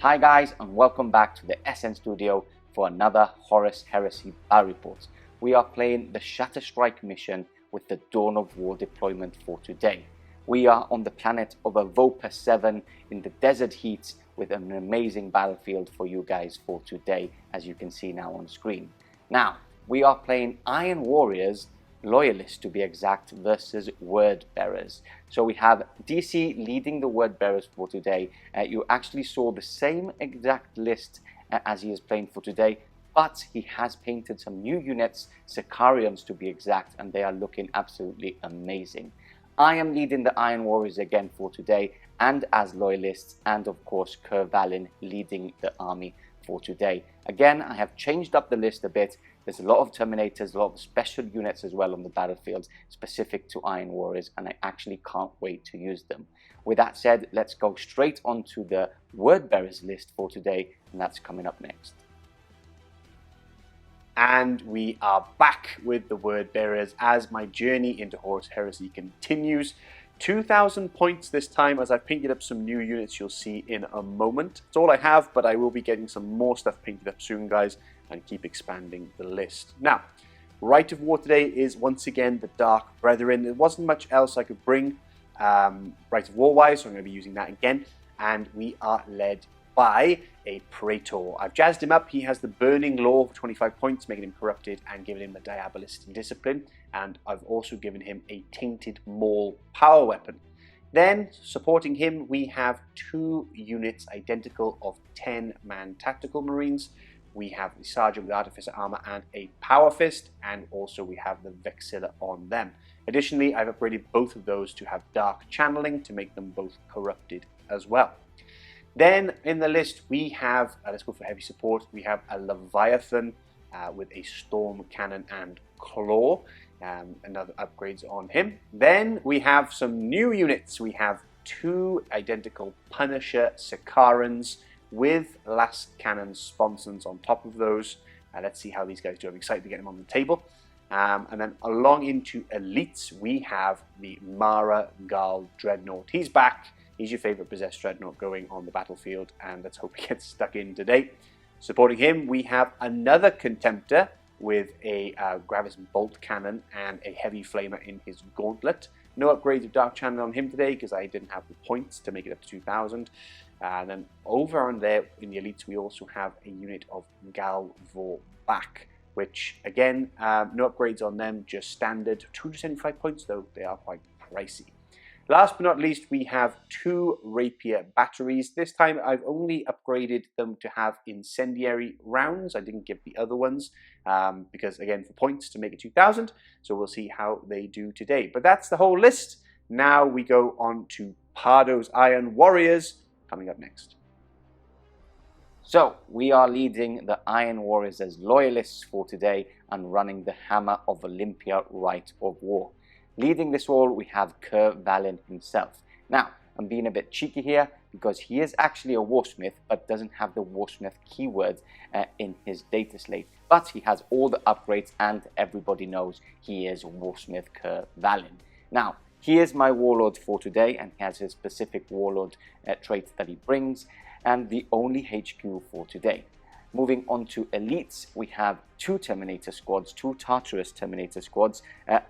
Hi guys, and welcome back to the SN Studio for another Horus Heresy battle report. We are playing the Shatter Strike mission with the Dawn of War deployment for today. We are on the planet of Ovopa VII in the desert heat with an amazing battlefield for you guys for today, as you can see now on screen. Now, we are playing Iron Warriors, Loyalist to be exact, versus Word Bearers. So we have DC leading the Word Bearers for today. You actually saw the same exact list as he is playing for today, but he has painted some new units, Sicarians to be exact, and they are looking absolutely amazing. I am leading the Iron Warriors again for today, and as Loyalists, and of course Khr Vhalen leading the army for today. Again, I have changed up the list a bit. There's a lot of Terminators, a lot of special units as well on the battlefield specific to Iron Warriors, and I actually can't wait to use them. With that said, let's go straight onto the Word Bearers list for today, and that's coming up next. And we are back with the Word Bearers as my journey into Horus Heresy continues. 2,000 points this time, as I've painted up some new units you'll see in a moment. That's all I have, but I will be getting some more stuff painted up soon, guys, and keep expanding the list. Now, Rite of War today is once again the Dark Brethren. There wasn't much else I could bring Rite of War wise, so I'm going to be using that again. And we are led by a Praetor. I've jazzed him up. He has the Burning Law for 25 points, making him corrupted, and given him the Diabolist in Discipline. And I've also given him a Tainted Maul power weapon. Then, supporting him, we have 2 units identical of 10-man Tactical Marines. We have the Sergeant with Artificer Armour and a Power Fist, and also we have the Vexilla on them. Additionally, I've upgraded both of those to have Dark Channeling to make them both corrupted as well. Then in the list we have, let's go for heavy support, we have a Leviathan with a Storm Cannon and Claw, another upgrades on him. Then we have some new units. We have 2 identical Punisher Sicarians with Last Cannon Sponsons on top of those. Let's see how these guys do. I'm excited to get them on the table. And then along into Elites, we have the Mara Gal Dreadnought. He's back. He's your favorite possessed Dreadnought going on the battlefield, and let's hope he gets stuck in today. Supporting him, we have another Contemptor with a Gravis Bolt Cannon and a Heavy Flamer in his Gauntlet. No upgrades of Dark Channel on him today because I didn't have the points to make it up to 2,000. And then over on there in the Elites, we also have a unit of Gal Vhalen, which again, no upgrades on them, just standard. 275 points though, they are quite pricey. Last but not least, we have 2 Rapier batteries. This time I've only upgraded them to have incendiary rounds. I didn't give the other ones because, again, for points to make it 2,000. So we'll see how they do today. But that's the whole list. Now we go on to Pardo's Iron Warriors coming up next. So we are leading the Iron Warriors as Loyalists for today and running the Hammer of Olympia Rite of War. Leading this all, we have Khr Vhalen himself. Now, I'm being a bit cheeky here because he is actually a Warsmith but doesn't have the Warsmith keyword in his data slate. But he has all the upgrades and everybody knows he is Warsmith Khr Vhalen. Now, he is my Warlord for today and he has his specific Warlord traits that he brings and the only HQ for today. Moving on to Elites, we have 2 Terminator squads, 2 Tartaros Terminator squads,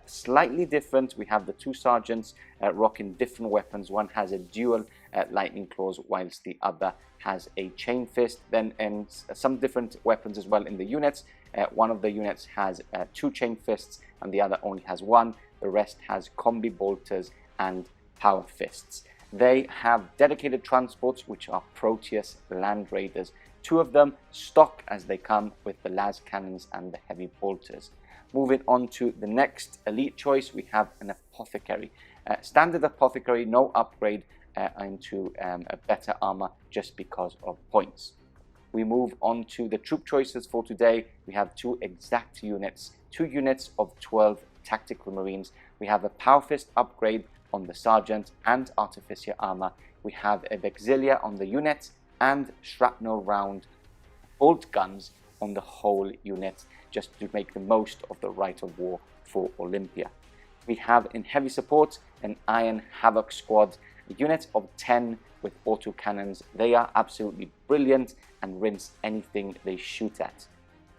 slightly different. We have the 2 Sergeants rocking different weapons. One has a dual lightning claws, whilst the other has a Chainfist. Then and some different weapons as well in the units. One of the units has 2 Chainfists and the other only has 1. The rest has Combi-Bolters and Power Fists. They have dedicated transports, which are Proteus Land Raiders. 2 of them stock as they come with the las cannons and the heavy bolters. Moving on to the next elite choice, we have an Apothecary. Standard Apothecary, no upgrade into a better armor just because of points. We move on to the troop choices for today. We have 2 exact units, 2 units of 12 Tactical Marines. We have a Power Fist upgrade on the Sergeant and Artificer armor. We have a Vexilla on the unit and shrapnel round bolt guns on the whole unit just to make the most of the Rite of War for Olympia. We have in heavy support an Iron Havoc squad A unit of 10 with autocannons. They are absolutely brilliant and rinse anything they shoot at.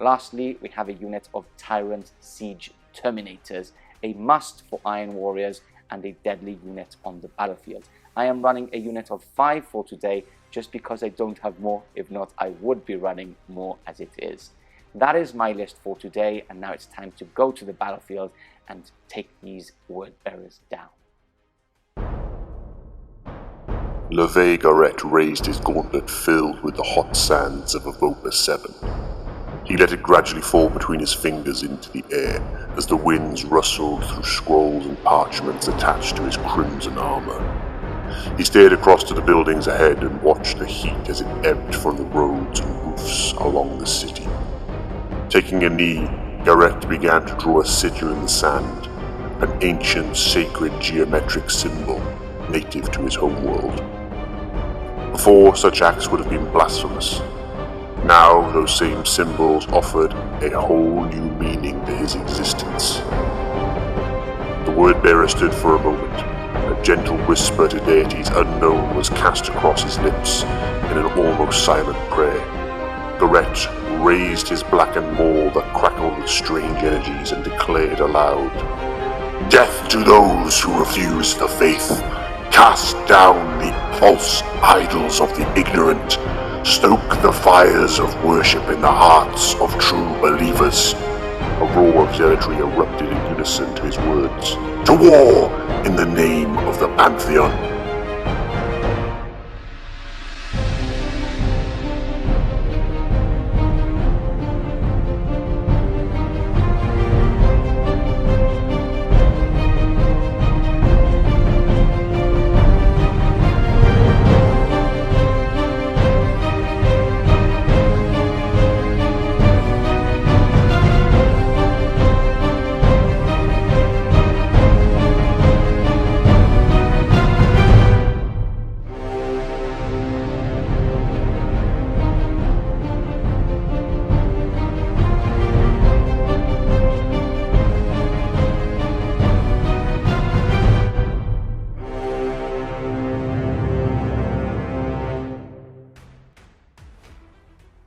Lastly, we have a unit of Tyrant Siege Terminators, a must for Iron Warriors and a deadly unit on the battlefield. I am running a unit of 5 for today just because I don't have more. If not, I would be running more as it is. That is my list for today, and now it's time to go to the battlefield and take these word bearers down. LeVay Garrett raised his gauntlet filled with the hot sands of Ovopa VII. He let it gradually fall between his fingers into the air as the winds rustled through scrolls and parchments attached to his crimson armour. He stared across to the buildings ahead and watched the heat as it ebbed from the roads and roofs along the city. Taking a knee, Garrett began to draw a sigil in the sand, an ancient sacred geometric symbol native to his homeworld. Before, such acts would have been blasphemous. Now, those same symbols offered a whole new meaning to his existence. The word-bearer stood for a moment. A gentle whisper to deities unknown was cast across his lips in an almost silent prayer. Garrett raised his blackened maul that crackled with strange energies and declared aloud, "Death to those who refuse the faith! Cast down the false idols of the ignorant! Stoke the fires of worship in the hearts of true believers!" A roar of zealotry erupted in unison to his words. "To war in the name of the Pantheon!"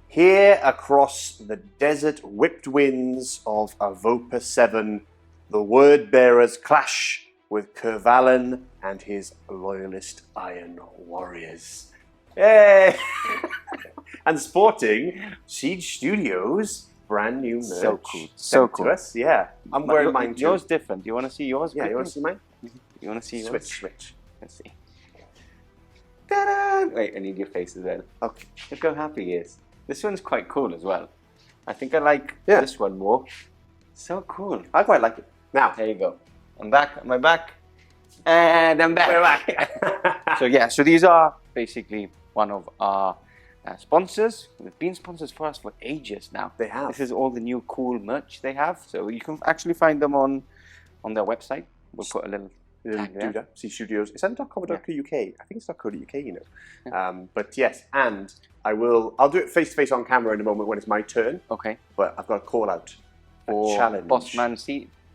Here across the desert whipped winds of Ovopa VII, the word bearers clash with Khr Vhalen and his Loyalist Iron Warriors. Yay! And sporting Siege Studios' brand new merch. So cool. sent So cool. To us. Yeah, I'm wearing mine too. Yours different. Do you want to see yours? Yeah, quickly? you want to see mine? You want to see yours? Switch. Let's see. Ta-da! Wait, I need your face as well. Okay. Look how happy he is. This one's quite cool as well. I think I like Yeah. this one more. So cool. I quite like it. Now, There you go. I'm back. Am I back? And I'm back. we're back. So yeah, so these are basically one of our sponsors. They've been sponsors for us for ages now. They have. This is all the new cool merch they have. So you can actually find them on their website. We'll put a little tag there. Do that. See Studios. It's .co.uk. I think it's .co.uk, you know. But yes, and I'll do it face to face on camera in a moment when it's my turn. Okay. But I've got a call out, a For challenge.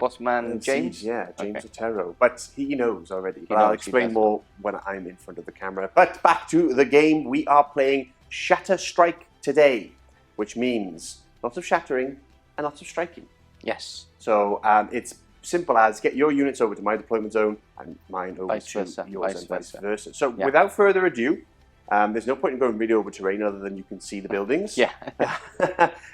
Bossman James. Yeah, James Okay. Otero. But he knows already. But knows, I'll he explain does. more when I'm in front of the camera. But back to the game. We are playing Shatter Strike today, which means lots of shattering and lots of striking. Yes. So it's simple as get your units over to my deployment zone and mine over Vice to versa, yours vice and vice versa. versa. So Yeah. without further ado, there's no point in going really over terrain other than you can see the buildings. Yeah.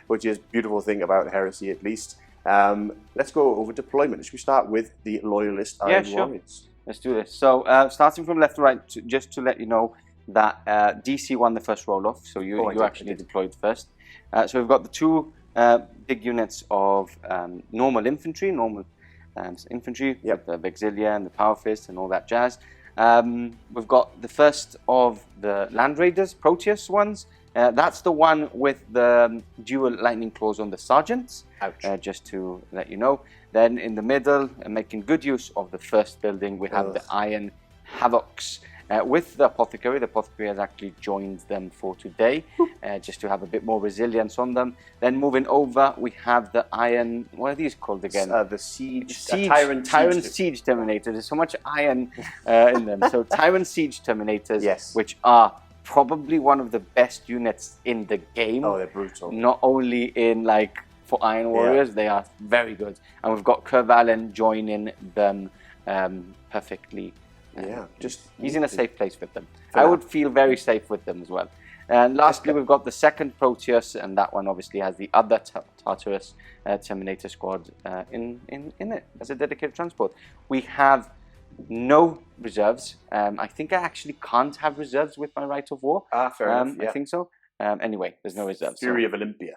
Which is a beautiful thing about Heresy, at least. Let's go over deployment. Should we start with the Loyalist Iron sure. Warriors? Let's do this. So starting from left to right, just to let you know that DC won the first roll-off, so you I actually did. deployed first. So we've got the two big units of normal infantry, Yep. with the Vexilia and the Power Fist and all that jazz. We've got the first of the Land Raiders, Proteus ones. That's the one with the dual lightning claws on the sergeants. Ouch. Just to let you know. Then in the middle, making good use of the first building, we have the Iron Havocs. with the Apothecary. The Apothecary has actually joined them for today, just to have a bit more resilience on them. Then moving over, we have the Iron, what are these called again? The Tyrant Siege Terminators. There's so much iron in them. So Tyrant Siege Terminators, yes, which are probably one of the best units in the game. Oh, they're brutal. Not only in like for Iron Warriors, they are very good. And we've got Khr Vhalen joining them perfectly. He's in a safe place with them. I would feel very safe with them as well. And lastly, we've got the second Proteus, and that one obviously has the other Tartaros Terminator squad in it as a dedicated transport. We have no reserves. I think I actually can't have reserves with my Rite of War. Fair enough. Yeah. I think so. Anyway, there's no reserves. Fury of Olympia.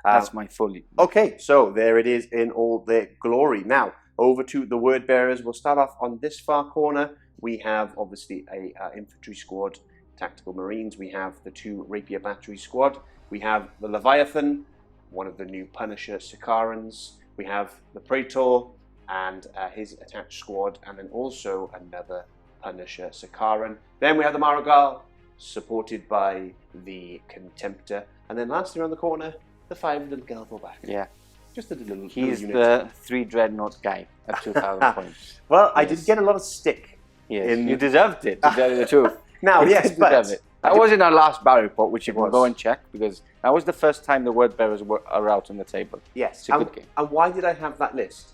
That's my full. Okay, so there it is in all their glory. Now, over to the word bearers. We'll start off on this far corner. We have obviously a infantry squad, tactical marines. We have the 2 rapier battery squad. We have the Leviathan, one of the new Punisher Sicarans. We have the Praetor and his attached squad, and then also another Punisher Sicaran. Then we have the Marigal, supported by the Contemptor. And then lastly around the corner, the 5 little Gelvo back. Yeah. Just a little He's unit. the 3 Dreadnought guy at 2,000 points. Well, I did get a lot of stick. Yes, you deserved it, to tell you the truth. Now, yes, but that was in our last battle report, which you can go and check, because that was the first time the word bearers are out on the table. Yes, it's a good game. And why did I have that list?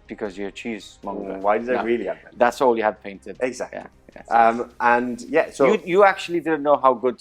Because you're a cheesemonger. Why did I really have that? That's all you had painted. Exactly. Yeah. And yeah, so you actually didn't know how good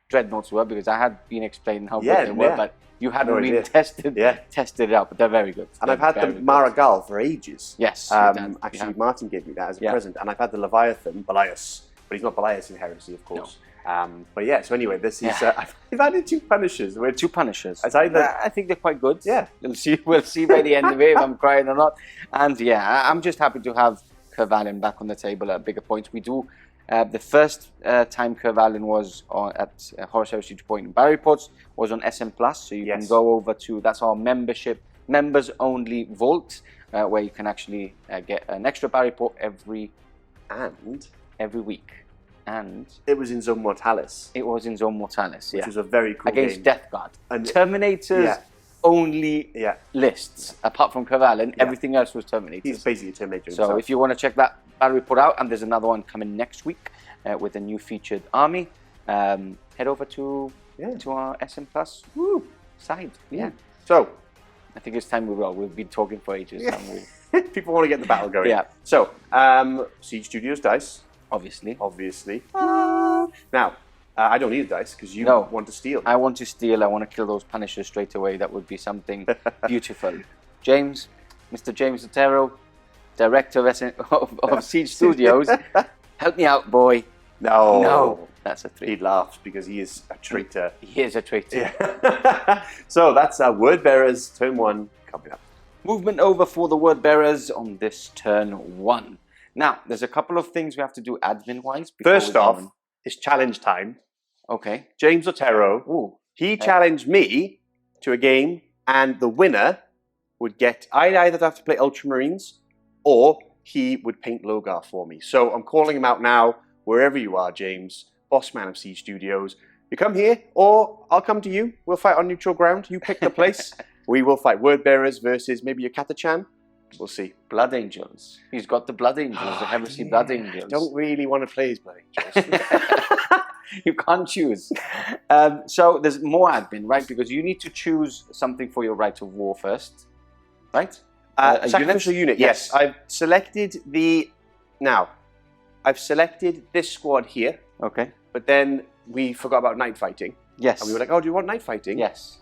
Dreadnoughts were, because I had been explaining how good they were, but you hadn't really tested it out. But they're very good. And I've had the Marigal for ages. Yes. Actually, Martin gave me that as a present, and I've had the Leviathan, Belias, but he's not Belias in Heresy, of course. No. But yeah, so anyway, this is I've added 2 Punishers. We're 2 Punishers. I think they're quite good. Yeah, we'll see by the end of it if I'm crying or not. And yeah, I'm just happy to have Khr Vhalen back on the table at bigger points. We do. The first time Kyr Vhalen was at Horus Heresy 2.0 in battle reports was on SM+, so you can go over to, that's our members only vault, where you can actually get an extra battle report every week. And it was in Zone Mortalis. It was in Zone Mortalis, which was a very cool against game. Death Guard. And Terminators only lists, apart from Khr Vhalen, everything else was Terminators. He's basically a Terminator So himself. if you want to check that battle report out, and there's another one coming next week with a new featured army, head over to our SM Plus side. Yeah. So I think it's time we roll. We've been talking for ages. People want to get the battle going. Yeah. So Siege Studios dice. Obviously. Now, I don't need a dice because you want to steal. I want to steal. I want to kill those Punishers straight away. That would be something beautiful. James, Mr. James Otero, director of Siege Studios, help me out, boy. No, that's a 3. He laughs because he is a traitor. He is a traitor. Yeah. So that's our word bearers, turn 1 coming up. Movement over for the word bearers on this turn 1. Now, there's a couple of things we have to do admin-wise. First off, it's challenge time. Okay. James Otero, he challenged me to a game, and the winner would get, I'd either have to play Ultramarines, or he would paint Logar for me. So I'm calling him out now, wherever you are, James, boss man of Siege Studios. You come here, or I'll come to you. We'll fight on neutral ground. You pick the place. We will fight word bearers versus maybe a Katachan. We'll see. Blood Angels. He's got the Blood Angels, the Heresy Blood Angels. I don't really want to play his Blood Angels. You can't choose. So there's more admin, right? Because you need to choose something for your Rite of War first, right? A sacrificial unit, yes. I've selected I've selected this squad here. Okay. But then we forgot about night fighting. Yes. And we were like, oh, do you want night fighting? Yes.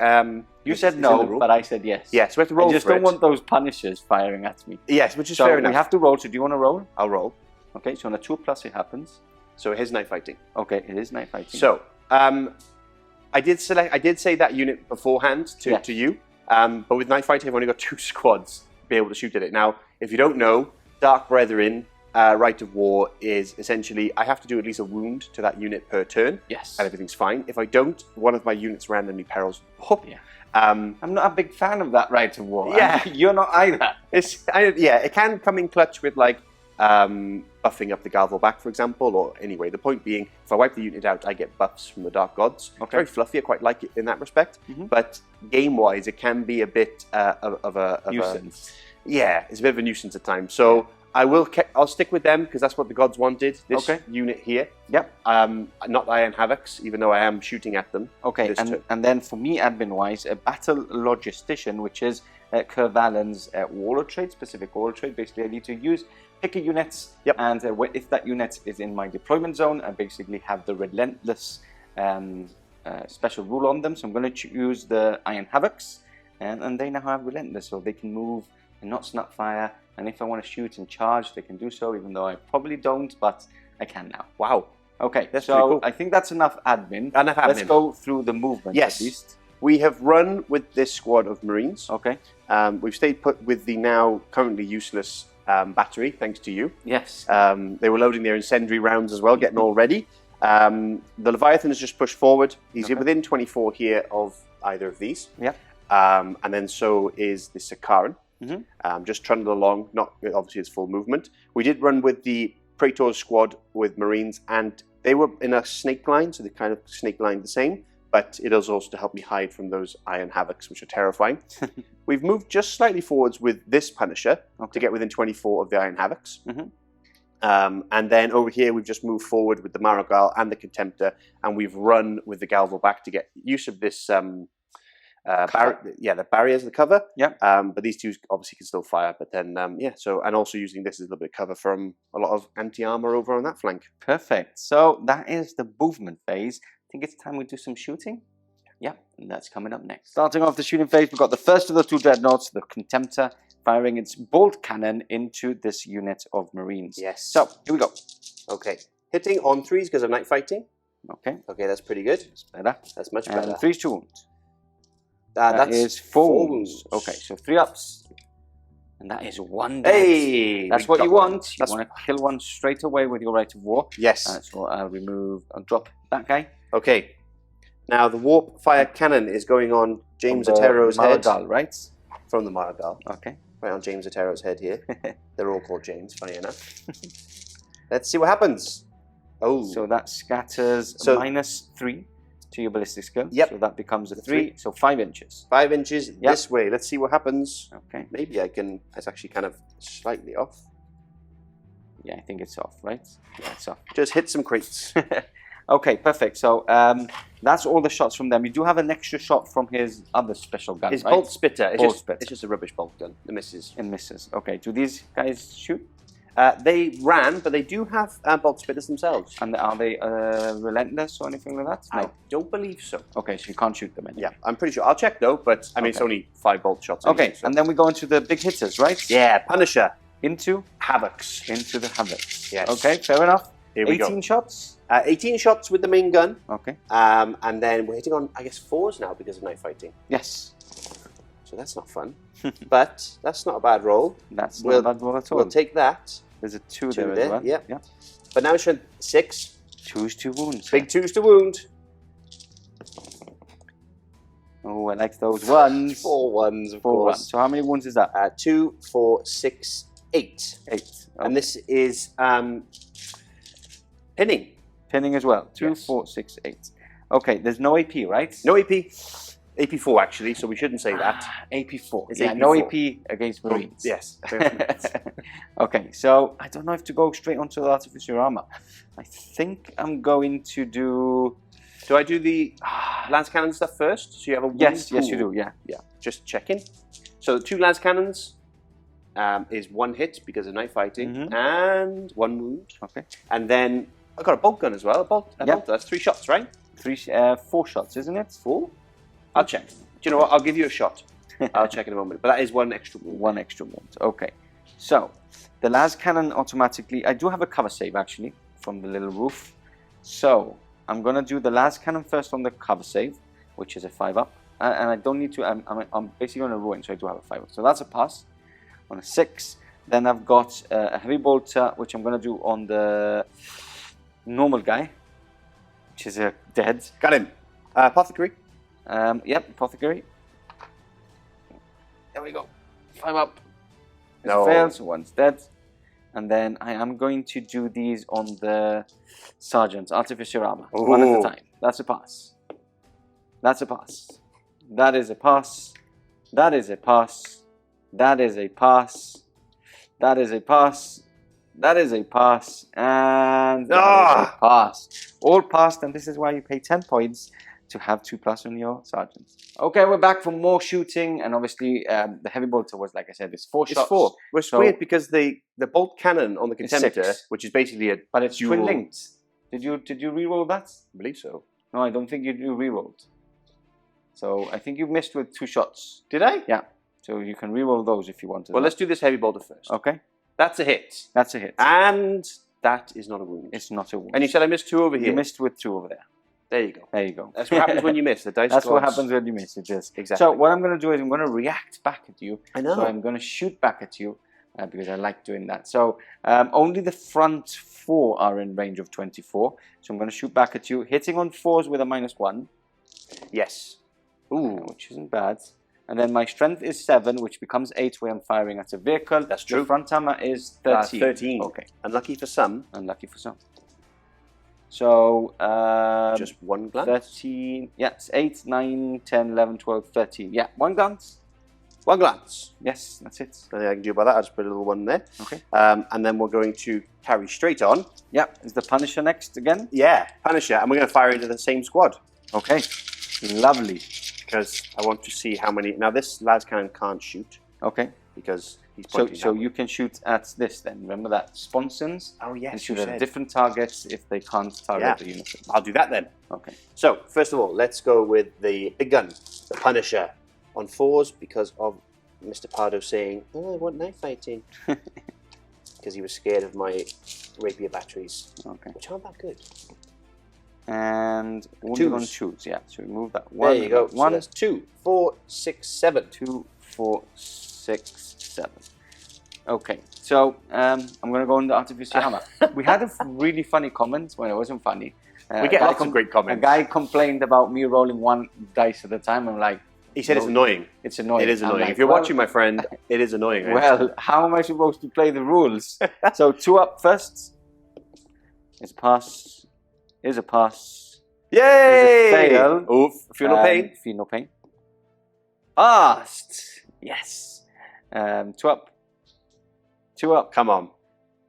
You said no, but I said yes. Yes, we have to roll. I just don't want those Punishers firing at me. Yes, which is fair enough. We have to roll. So do you want to roll? I'll roll. Okay, so on a 2+ it happens. So it is night fighting. Okay, it is night fighting. So I did say that unit beforehand to you, but with night fighting I've only got 2 squads to be able to shoot at it. Now, if you don't know, Dark Brethren Rite of War is essentially I have to do at least a wound to that unit per turn. Yes. And everything's fine. If I don't, one of my units randomly perils. Yeah. I'm not a big fan of that Rite of War. Yeah. You're not either. It can come in clutch with like buffing up the Galvo back, for example, or anyway, the point being, if I wipe the unit out, I get buffs from the Dark Gods. Okay. Very fluffy, I quite like it in that respect, but game-wise, it can be a bit of a nuisance. Yeah, it's a bit of a nuisance at times. So I'll stick with them because that's what the gods wanted. This unit here. Yep. Not Iron Havocs, even though I am shooting at them. Okay, and then for me, admin-wise, a Battle Logistician, which is Khr Vhalen's Warlord trait, specific Warlord trait. Basically, I need to pick a unit, and if that unit is in my deployment zone, I basically have the Relentless special rule on them. So I'm going to use the Iron Havocs, and they now have Relentless, so they can move and not snap fire. And if I want to shoot and charge, they can do so, even though I probably don't, but I can now. Wow. Okay, that's pretty cool. I think that's enough admin. Enough admin. Let's go through the movement at least. We have run with this squad of Marines. Okay. We've stayed put with the now currently useless battery, thanks to you. Yes. They were loading their incendiary rounds as well, getting all ready. The Leviathan has just pushed forward. He's within 24 here of either of these. Yeah. And then so is the Sakaran. Just trundle along, not obviously its full movement. We did run with the Praetor squad with Marines, and they were in a snake line, so they kind of snake lined the same, but it is also to help me hide from those Iron Havocs, which are terrifying. We've moved just slightly forwards with this Punisher to get within 24 of the Iron Havocs. And then over here, we've just moved forward with the Marigal and the Contemptor, and we've run with the Galvo back to get use of this the barriers, the cover. Yeah. But these two obviously can still fire. But then, and also using this as a little bit of cover from a lot of anti-armor over on that flank. Perfect. So that is the movement phase. I think it's time we do some shooting. Yeah, and that's coming up next. Starting off the shooting phase, we've got the first of the two dreadnoughts, the Contemptor, firing its bolt cannon into this unit of Marines. Yes. So here we go. Okay. Hitting on 3s because of night fighting. Okay. Okay, that's pretty good. That's better. That's much better. And 3 wounds. That is 4 wounds. Okay, so 3 ups. And that is 1 death. Hey! That's what you want. You want to kill one straight away with your Rite of War. Yes. So I'll drop that guy. Okay. Now the warp fire cannon is going on James Atero's head. Marigal, right? From the Marigal. Okay. Right on James Atero's head here. They're all called James, funny enough. Let's see what happens. Oh. So that scatters -3 to your ballistic skill. Yep. So that becomes a 3, so 5 inches. 5 inches this way. Let's see what happens. Okay. Maybe I can. It's actually kind of slightly off. Yeah, I think it's off, right? Yeah, it's off. Just hit some crates. Okay, perfect. So that's all the shots from them. You do have an extra shot from his other special gun, his right? bolt spitter. It's just a rubbish bolt gun. It misses. It misses. Okay. Do these guys shoot? They ran, but they do have bolt spitters themselves. And are they relentless or anything like that? No. I don't believe so. Okay, so you can't shoot them anymore. Yeah, I'm pretty sure. I'll check though, but I mean, it's only 5 bolt shots. Okay, anyway, so. and then we go into the big hitters, right? Yeah, Punisher. Into Havocs. Into the Havocs. Yes. Okay, fair enough. Here we 18 go. shots? 18 shots with the main gun. Okay. And then we're hitting on, I guess, 4s now because of night fighting. Yes. So that's not fun. But that's not a bad roll. That's not a bad roll at all. We'll take that. There's a 2 there as well. Yeah. Yeah. But now it's 6. 2's 2 wounds. Big 2s to wound. Oh, I like those ones. 4 ones, of 4 course. ones. So how many wounds is that? 2, 4, 6, 8. 8. Okay. And this is pinning. Pinning as well. 2, 4, 6, 8. Okay, there's no AP, right? No AP. AP4 actually, so we shouldn't say that. AP4. It's yeah, AP4. no AP against Marines. Yes. Okay, so I don't know if to go straight onto the artificial armor. I think I'm going to do. Do I do the lance cannon stuff first? So you have a yes, you do. Yeah. Just checking. So 2 lance cannons is 1 hit because of night fighting and 1 wound. Okay. And then I've got a bolt gun as well. A bolt. That's 3 shots, right? 4 shots, isn't it? 4. I'll check. Do you know what? I'll give you a shot. I'll check in a moment. But that is 1 extra wound. 1 extra wound. Okay. So the las cannon automatically. I do have a cover save actually from the little roof. So I'm gonna do the las cannon first on the cover save, which is a 5 up, and I don't need to. I'm basically on a ruin, so I do have a 5 up. So that's a pass. On a 6, then I've got a heavy bolter, which I'm gonna do on the normal guy, which is a dead. Got him. Apothecary. Yep, Apothecary. There we go. 5 up. No. Fails, 1's dead. And then I am going to do these on the Sergeant's Artificer Armour. One at a time. That's a pass. That's a pass. That is a pass. That is a pass. That is a pass. That is a pass. That is a pass. And that is a pass. All passed, and this is why you pay 10 points to have 2+ on your Sergeant. Okay, we're back for more shooting, and obviously the heavy bolter was, like I said, it's 4 shots. It's 4. It's weird because the bolt cannon on the Contemptor, which is basically a but it's twin linked. Did you re-roll that? I believe so. No, I don't think you re-rolled. So I think you missed with 2 shots. Did I? Yeah. So you can re-roll those if you want to. Well, let's do this heavy bolter first. Okay. That's a hit. That's a hit. And that is not a wound. It's not a wound. And you said I missed 2 over here. You missed with 2 over there. There you go. There you go. That's what happens when you miss. The dice That's what gods. happens when you miss. It is. Exactly. So what I'm going to do is I'm going to react back at you. I know. So I'm going to shoot back at you because I like doing that. So only the front 4 are in range of 24. So I'm going to shoot back at you, hitting on 4s with a -1. Yes. Ooh, which isn't bad. And then my strength is 7, which becomes 8 when I'm firing at a vehicle. That's true. The front armor is 13. 13. Okay. Unlucky for some. Unlucky for some. So, just 1 glance? 13, yeah, it's 8, 9, 10, 11, 12, 13. Yeah, 1 glance. 1 glance. Yes, that's it. Nothing I can do about that. I'll just put a little 1 there. Okay. And then we're going to carry straight on. Yeah, is the Punisher next again? Yeah, Punisher. And we're going to fire into the same squad. Okay, lovely. Because I want to see how many... Now, this las cannon can't shoot. Okay. Because he's pointing So you can shoot at this then. Remember that? Sponsons. Oh, yes, and shoot at different targets if they can't target the unit. I'll do that then. Okay. So, first of all, let's go with the big gun, the Punisher, on 4s because of Mr. Pardo saying, oh, I want knife fighting. Because he was scared of my rapier batteries, which aren't that good. And wounded on 2s, yeah. So we move that 1. There you go. 1, so that's 2, 4, 6, 7. 2, 4, 6, 7. Okay, so I'm going to go on the Artificer Hammer. We had a really funny comment when it wasn't funny. We get lots of great comments. A guy complained about me rolling 1 dice at a time. I'm like... He said it's annoying. It's annoying. It is annoying. Like, if you're watching, my friend, it is annoying. Well, how am I supposed to play the rules? So 2 up first. It's a pass. Is a pass. Yay! Is a fail. Oof. Feel no pain. Feel no pain. Passed. Yes. 2 up. 2 up. Come on.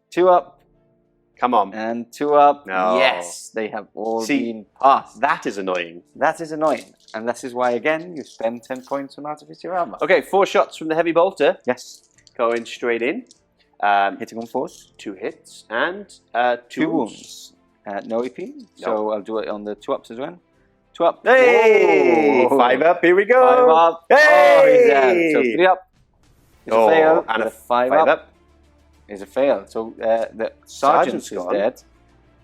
2 up. Come on. And 2 up. No. Yes. They have all been passed. That is annoying. That is annoying. And this is why, again, you spend 10 points on Artificer Armour. Okay, 4 shots from the heavy bolter. Yes. Going straight in. Hitting on 4s. 2 hits. And 2 wounds. No EP, so I'll do it on the 2 ups as well. 2 up. Hey! Whoa. 5 up, here we go! 5 up. Hey! Oh, he's dead. So 3 up is a fail. And a 5 up is a fail. So the Sergeant is dead.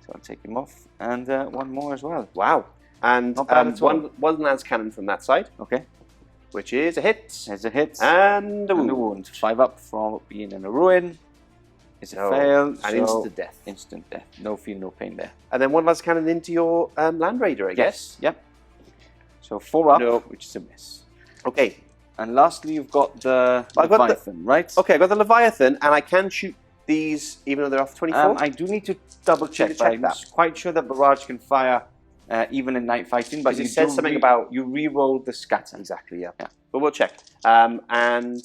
So I'll take him off. And 1 more as well. Wow. And one lance cannon from that side. Okay. Which is a hit. There's a hit. And a wound. 5 up from being in a ruin. It's a fail. And instant death. Instant death. No feel, no pain there. And then 1 lance cannon into your Land Raider, I guess. Yep. So 4 up, which is a miss. Okay. And lastly, you've got the Leviathan, right? Okay, I've got the Leviathan, and I can shoot these even though they're off 24? I do need to double check, but I'm quite sure that Barrage can fire even in night fighting. But it says something about... You re-roll the scatter. Exactly, yeah. But we'll check. And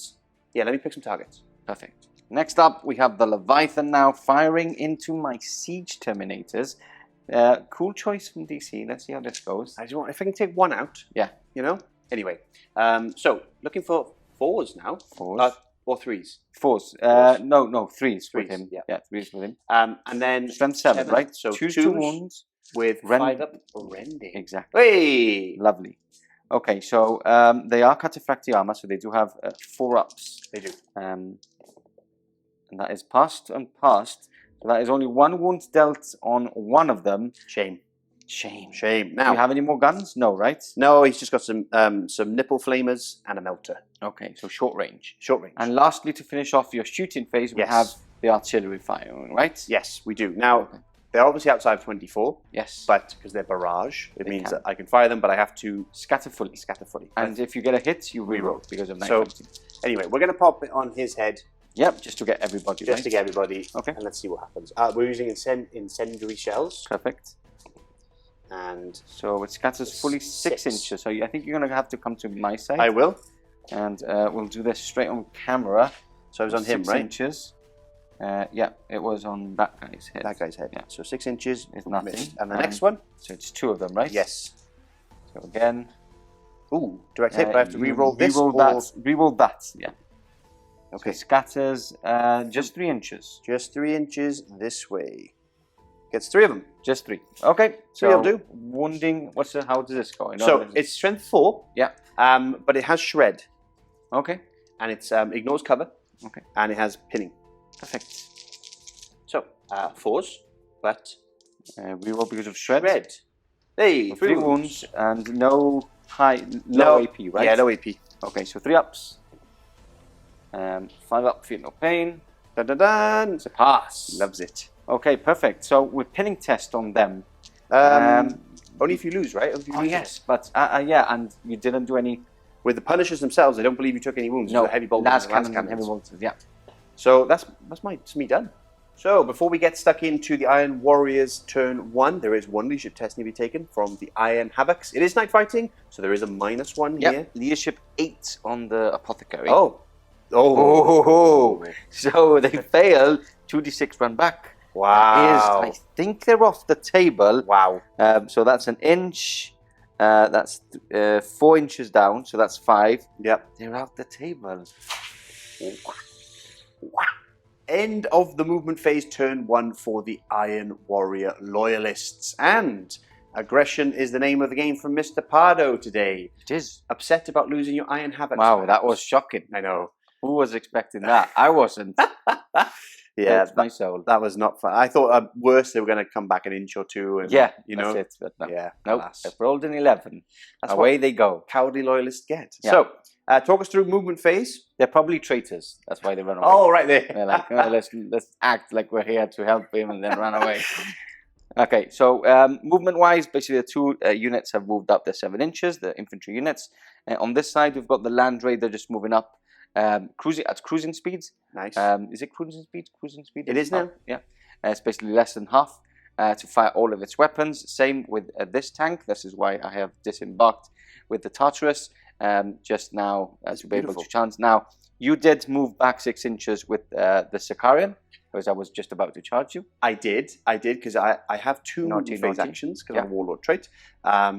yeah, let me pick some targets. Perfect. Next up, we have the Leviathan now firing into my Siege Terminators. Cool choice from DC. Let's see how this goes. If I can take 1 out. Yeah. You know? Anyway. So, looking for 4s now. 4s. Or 3s. 4s. No, 3s with him. Yeah. 3s with him. And then... Strength 7, right? So choose 2 wounds. With 5 up. Rending. Exactly. Hey! Lovely. Okay, so they are Cataphracti armor, so they do have 4 ups. They do. And that is passed and passed. So that is only 1 wound dealt on 1 of them. Shame. Now, do you have any more guns? No, right? No, he's just got some nipple flamers and a melter. Okay, so short range. Short range. And lastly, to finish off your shooting phase, we have the artillery firing, right? Yes, we do. Now, they're obviously outside of 24. Yes. But because they're barrage, it means that I can fire them, but I have to scatter fully. Scatter fully. And if you get a hit, you reroll because of night fighting. Anyway, we're going to pop it on his head. Yep, just to get everybody. Just to get everybody. Okay. And let's see what happens. We're using incendiary shells. Perfect. And so it scatters fully 6 inches. So I think you're going to have to come to my side. I will. And we'll do this straight on camera. So it was on him, right? 6 inches. Yeah, it was on that guy's head. That guy's head. Yeah. So 6 inches is nothing. Missed. And the next one? So it's 2 of them, right? Yes. So again. Ooh, do I take? I have to re-roll this. Re-roll that. Yeah. Okay. So scatters just 3 inches. Just 3 inches this way. Gets 3 of them. Just 3. Okay. So will do. Wounding. How does this go? So it's strength 4. Yeah. But it has shred. Okay. And it's ignores cover. Okay. And it has pinning. Perfect. So 4s, but reroll because of shred. Hey, 3 wounds and no low AP, right? Yeah, low AP. Okay, so 3 ups. 5 up, feel no pain. Dun, dun, dun. It's a pass. Loves it. Okay, perfect. So we're pinning test on them. Only if you lose, right? Yes, but yeah, and you didn't do any. With the Punishers themselves, I don't believe you took any wounds. No, heavy bolters. Las cannons and heavy bolters, yeah. So that's me done. So before we get stuck into the Iron Warriors turn 1, there is one leadership test to be taken from the Iron Havocs. It is night fighting, so there is a -1 here. Leadership 8 on the Apothecary. Oh. So they fail. 2d6 run back. Wow. I think they're off the table. Wow. So that's an inch. That's 4 inches down, so that's 5. Yep. They're out the table. End of the movement phase, turn 1 for the Iron Warrior Loyalists. And aggression is the name of the game from Mr. Pardo today. It is. Upset about losing your Iron Havocs. Wow, perhaps. that was shocking. I know. Who was expecting that? I wasn't. Yeah, that's my soul. That was not fun. I thought worse they were going to come back an inch or 2. And, yeah, you know. that's it. But no. Yeah, nope. They've rolled an 11. That's away they go. Cowardly Loyalists get. Yeah. So, talk us through movement phase. They're probably traitors. That's why they run away. Oh, right there. They're like, oh, let's act like we're here to help him and then run away. Okay, so movement-wise, basically the 2 units have moved up. They're 7 inches, the infantry units. On this side, we've got the Land Raider just moving up. Cruising speeds. Nice. Is it cruising speed? Cruising speed. It is now. Yeah. It's basically less than half to fire all of its weapons. Same with this tank. This is why I have disembarked with the Tartaros just now to be able to chance. Now, you did move back 6 inches with the Apothecarion, because I was just about to charge you. I did, because I have 2 movement phase actions, because I'm a Warlord trait.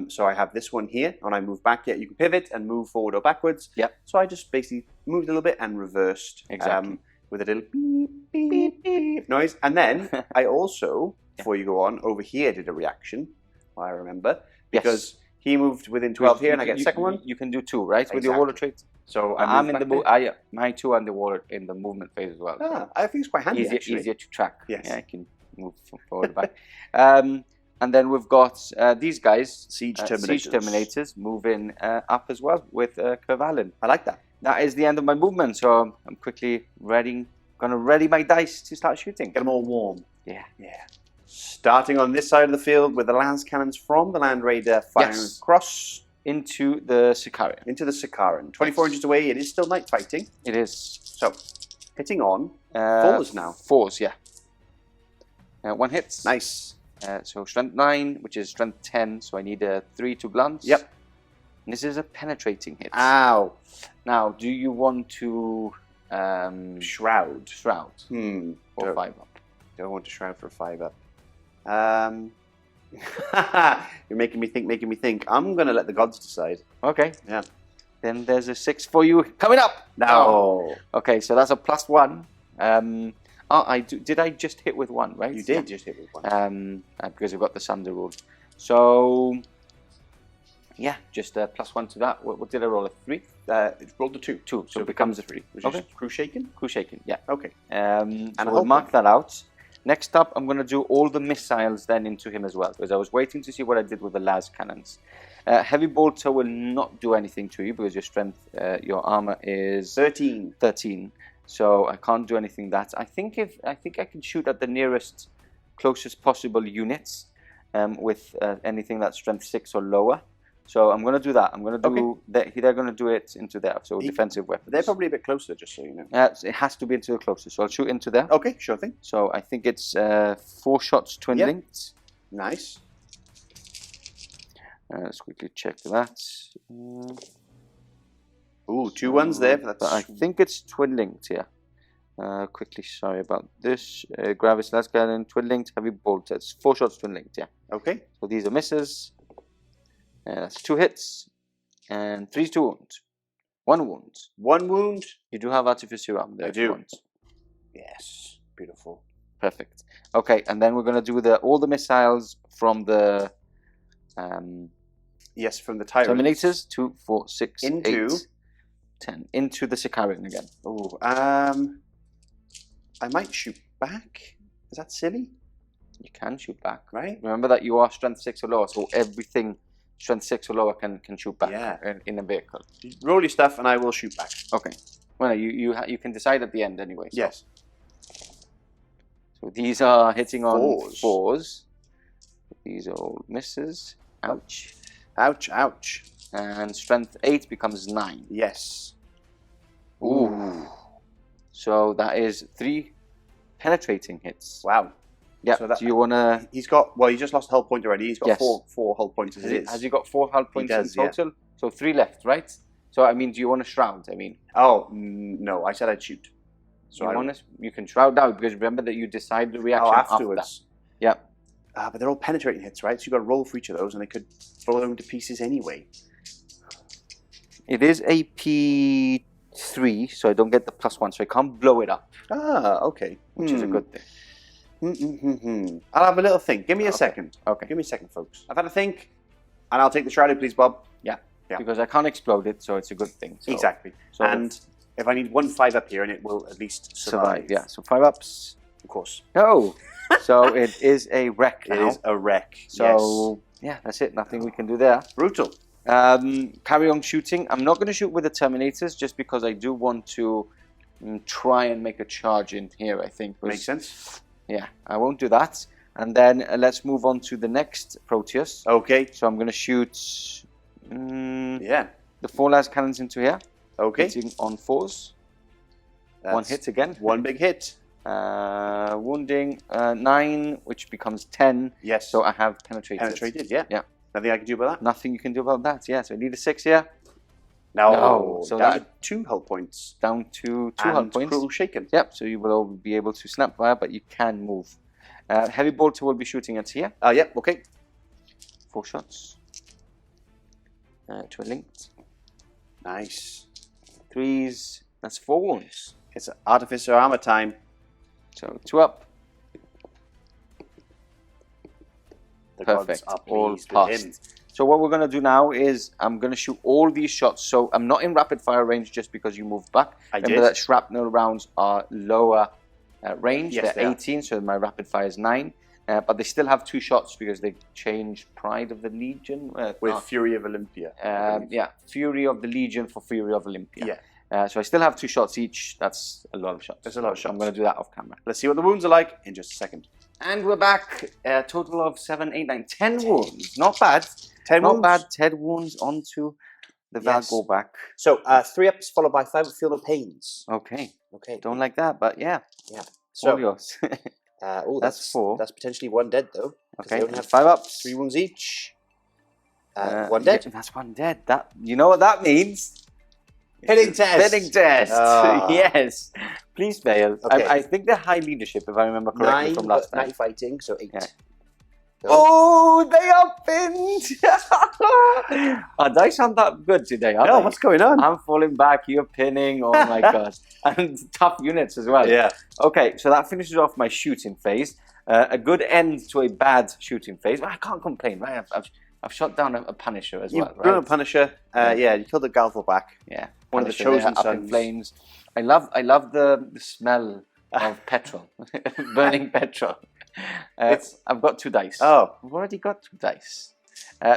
So I have this one here, and I move back. Yeah, you can pivot and move forward or backwards. Yep. So I just basically moved a little bit and reversed. Exactly. With a little beep, beep, beep noise. And then I also, before you go on, over here did a reaction, I remember, because he moved within 12 here, and I get a second one. You can do 2, right, with your Warlord trait? So I'm in the my 2 and the Warlord in the movement phase as well. So I think it's quite handy. Easier to track. Yes. Yeah, I can move forward and back. And then we've got these guys, Siege Terminators, moving up as well with Khr Vhalen. I like that. That is the end of my movement, so I'm quickly going to ready my dice to start shooting. Get them all warm. Yeah. Starting on this side of the field with the lance cannons from the Land Raider firing across into the Apothecarion. Into the Apothecarion. 24 inches away. It is still night fighting. It is. So, hitting on 4s now. 4s, yeah. 1 hits. Nice. So strength 9, which is strength 10. So I need a 3 to glance. Yep. And this is a penetrating hit. Ow. Now, do you want to shroud? Or 5 up. Don't want to shroud for a 5 up. You're making me think. I'm going to let the gods decide. Okay. Yeah. Then there's a 6 for you coming up. No. Oh. Okay, so that's a +1. Did I just hit with 1, right? You did just hit with 1. Because we've got the Sunder rule. So, yeah, just a +1 to that. What did I roll? A 3? It rolled a 2. 2, so it becomes a 3. Which is crew shaken? Crew shaken, yeah. Okay. And we'll mark that out. Next up, I'm going to do all the missiles then into him as well, because I was waiting to see what I did with the las cannons. Heavy bolter will not do anything to you because your strength, your armor is 13. So I can't do anything that. I think I can shoot at the nearest, closest possible units with anything that's strength 6 or lower. So I'm going to do that. I'm going to do that. They're going to do it into there. So defensive weapons. They're probably a bit closer, just so you know. It has to be into the closest. So I'll shoot into there. Okay, sure thing. So I think it's 4 shots twin linked. Nice. Let's quickly check that. Ooh, 2 ones there. But I think it's twin linked here. Quickly, sorry about this. Gravis, last guy in twin linked, heavy bolter. It's 4 shots twin linked, yeah. Okay. So these are misses. That's 2 hits. And 3 2 wounds. 1 wound. 1 wound. You do have Artificer Armor there. I do. Want. Yes. Beautiful. Perfect. Okay, and then we're going to do all the missiles from the... yes, from the Tyrants. Terminators. 2, 4, 6, into 8, 10. Into the Sicarian again. Oh, I might shoot back. Is that silly? You can shoot back. Right. Remember that you are strength 6 or lower, so everything strength 6 or lower can shoot back in a vehicle. Roll your stuff and I will shoot back. Okay. Well, you can decide at the end anyway. So. Yes. So these are hitting on 4s. These are all misses. Ouch. Ouch, ouch. And strength 8 becomes 9. Yes. Ooh. So that is 3 penetrating hits. Wow. Yeah. So do you want to... He's got... Well, he just lost a hull point already. He's got four hull points as it is. Has he got 4 hull points does, in total? Yeah. So 3 left, right? So, I mean, do you want to shroud? I mean... Oh, no. I said I'd shoot. So you can shroud now, because remember that you decide the reaction afterwards. After. Yeah. But they're all penetrating hits, right? So you've got to roll for each of those, and they could blow them to pieces anyway. It is a P3, so I don't get the +1, so I can't blow it up. Ah, okay. Which is a good thing. I'll have a little think. Give me a second. Okay. Give me a second, folks. I've had a think, and I'll take the shrouded, please, Bob. Yeah. Because I can't explode it, so it's a good thing. So. Exactly. So and if I need 1 5 up here, and it will at least survive. Yeah. So 5 ups. Of course. No. So it is a wreck now. It is a wreck. So yeah, that's it. Nothing we can do there. Brutal. Carry on shooting. I'm not going to shoot with the Terminators just because I do want to try and make a charge in here, I think. Makes sense. Yeah, I won't do that. And then let's move on to the next Proteus. Okay. So I'm going to shoot the 4 last cannons into here. Okay. Hitting on 4s. That's 1 hit again. 1 big hit. Wounding 9, which becomes 10. Yes. So I have penetrated. Penetrated, yeah. Yeah. Nothing I can do about that? Nothing you can do about that, yeah. So I need a 6 here. No. So down that, to 2 hull points. Down to 2 hull points. Cruel shaken. Yep, so you will be able to snap fire, but you can move. Heavy bolter will be shooting at here. Yep, okay. 4 shots. 2 linked. Nice. 3s, that's 4 wounds. It's Artificer Armor time. So 2 up. The Perfect. gods are All pleased with him. passed. So what we're going to do now is I'm going to shoot all these shots. So I'm not in rapid fire range just because you moved back. Remember that shrapnel rounds are lower range. Yes, they're 18, so my rapid fire is 9. But they still have 2 shots because they changed Pride of the Legion. With Fury of Olympia. Yeah, Fury of the Legion for Fury of Olympia. Yeah. So I still have 2 shots each. That's a lot of shots. That's a lot of shots. I'm going to do that off camera. Let's see what the wounds are like in just a second. And we're back. A total of 7, 8, 9, 10 wounds. Not bad. 10 Not wounds? bad. 10 wounds onto the Valgo back. So 3 ups followed by 5 feel no pains. Okay. Okay. Don't like that, but yeah. Yeah. So all yours. That's 4. That's potentially 1 dead though. Okay. They only have 5 ups. 3 wounds each. 1 dead. Yeah, that's 1 dead. That you know what that means? Hitting test. Hitting test. Yes. Please fail. Okay. I think they're high leadership, if I remember correctly 9, from last time. 9 fighting, so 8. Yeah. So. Oh, they are pinned. Our dice aren't that good today, are they? What's going on? I'm falling back, you're pinning, oh my god. And tough units as well. Yeah. Okay, so that finishes off my shooting phase. A good end to a bad shooting phase. Well, I can't complain, right? I've shot down a Punisher as well, right? You've a Punisher. You killed the Galvo back. Yeah. One of the Punisher chosen there, up in sons. flames. I love the smell of petrol. Burning petrol. I've got 2 dice. Oh. I've already got 2 dice.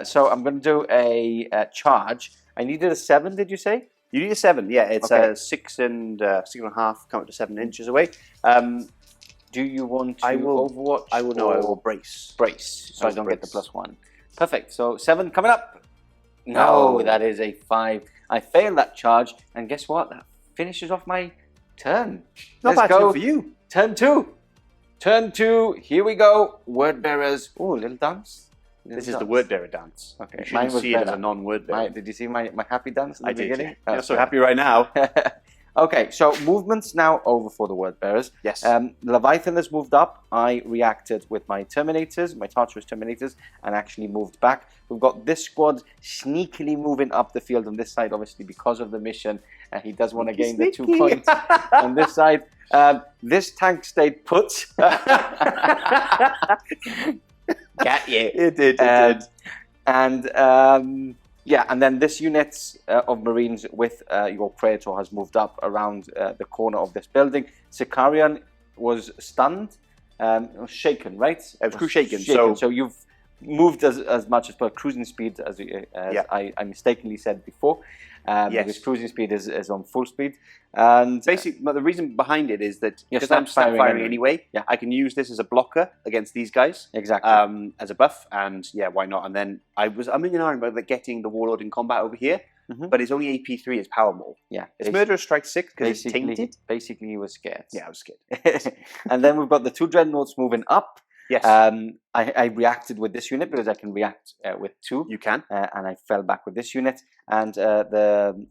So I'm going to do a charge. I needed a 7, did you say? You need a 7, yeah. It's Okay. 6 and 6.5, come up to 7 inches away. Do you want to Overwatch? I will brace. Brace, so I don't get the brace. +1. Perfect. So 7 coming up. No, that is a 5. I failed that charge, and guess what? That finishes off my turn. Not Let's bad go. for you. Turn 2. Turn 2. Here we go. Word bearers. Oh, little dance. This is the word bearer dance. Okay, You shouldn't see it as better. a non-word bearer. Did you see my happy dance at the beginning? Yeah. I'm so happy right now. Okay, so movement's now over for the word bearers. Yes. Leviathan has moved up. I reacted with my Terminators, my Tartaros Terminators, and actually moved back. We've got this squad sneakily moving up the field on this side, obviously because of the mission. And he does want to gain the 2 points on this side. This tank stayed put. Got you. It did. And yeah, and then this unit of Marines with your Praetor has moved up around the corner of this building. Sicarion was stunned, shaken, right? It was shaken. So you've moved as much as per cruising speed as I mistakenly said before. Because cruising speed is on full speed. And basically, the reason behind it is that because snap I'm snap firing anyway. anyway, I can use this as a blocker against these guys. Exactly. As a buff, and yeah, why not? And then I'm in an iron about getting the Warlord in combat over here, but it's only AP3 is power maul. Yeah. It's Murderer Strike 6 because it's tainted. Basically, he was scared. Yeah, I was scared. And then we've got the 2 Dreadnoughts moving up. Yes. I reacted with this unit because I can react with 2. You can. And I fell back with this unit. And the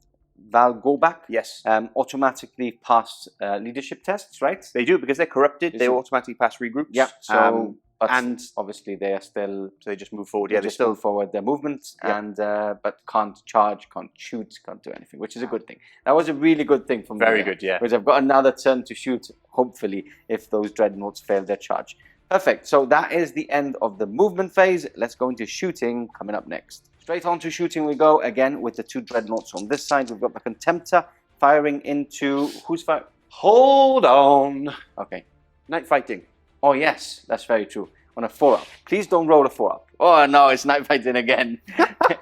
Val go back. Yes. Automatically pass leadership tests, right? They do because they're corrupted. They automatically pass regroups. Yeah. So, and obviously they are still. So they just move forward. They still move forward their movement, and but can't charge, can't shoot, can't do anything, which is a good thing. That was a really good thing from very good. Yeah. Because I've got another turn to shoot. Hopefully, if those Dreadnoughts fail their charge. Perfect. So that is the end of the movement phase. Let's go into shooting coming up next. Straight on to shooting we go again with the 2 Dreadnoughts on this side. We've got the Contemptor firing into who's firing? Hold on. Okay. Night fighting. Oh yes, that's very true. On a 4-up. Please don't roll a 4-up. Oh no, it's night fighting again.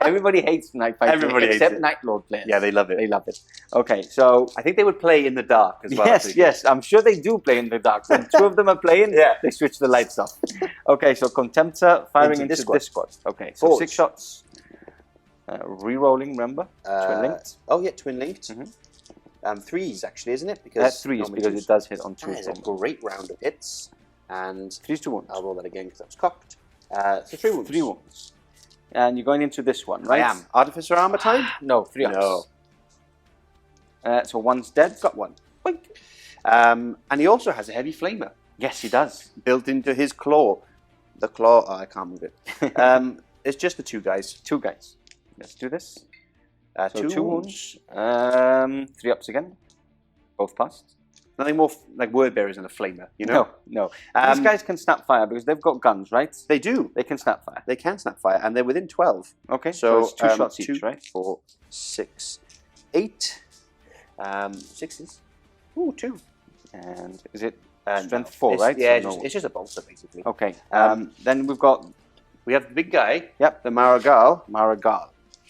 Everybody hates night fighting. Everybody except hates it. Night Lord players. Yeah, they love it. They love it. Okay, so I think they would play in the dark as well. Yes, I'm sure they do play in the dark. When 2 of them are playing, they switch the lights off. Okay, so Contemptor firing into this squad. Okay, so 6 shots. Re-rolling, remember? Twin linked. Oh yeah, twin linked. 3s actually, isn't it? Because 3s because it does hit on 2. That is a great round of hits. And 3's 2 wounds. I'll roll that again because that was cocked. So 3 wounds. 3 wounds. And you're going into this one, right? I am. Artificer armor time? No, 3 ups. No. So 1's dead. Got 1. And he also has a heavy flamer. Yes, he does. Built into his claw. The claw, I can't move it. It's just the 2 guys. 2 guys. Let's do this. So 2 wounds. 3 ups again. Both passed. Nothing more like word bearers and a flamer, you know? No. These guys can snap fire because they've got guns, right? They do. They can snap fire. They can snap fire, and they're within 12. Okay, so it's 2 shots each, right? 4, 6, 8. 6s. Ooh, 2. And is it strength 4, right? Yeah, so it's just a bolter, basically. Okay. Then we have the big guy. Yep. The Marigal.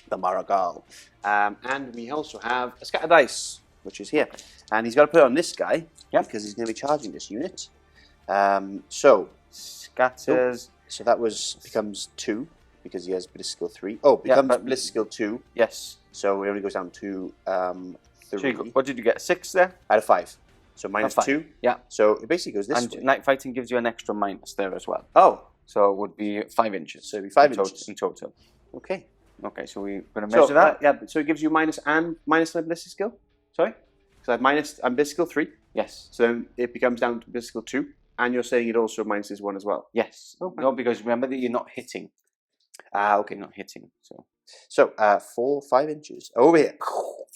The Marigal. And we also have a scatter dice, which is here. And he's got to put it on this guy because he's going to be charging this unit. So scatters. So that becomes 2 because he has Bliss skill 3. Oh, becomes Bliss skill 2. Yes. So it only goes down to 3. So what did you get? 6 there? Out of 5. So minus 2. Yeah. So it basically goes this way. And night fighting gives you an extra minus there as well. Oh. So it would be 5 inches. So it would be 5 inches in total. Okay. Okay, so we're going to measure that. Yeah, so it gives you minus my ballistic skill. Sorry? So I'm ballistic skill 3. Yes. So then it becomes down to ballistic skill 2. And you're saying it also minuses 1 as well? Yes. Oh, no, because remember that you're not hitting. Okay. Not hitting. So 4, 5 inches. Over here.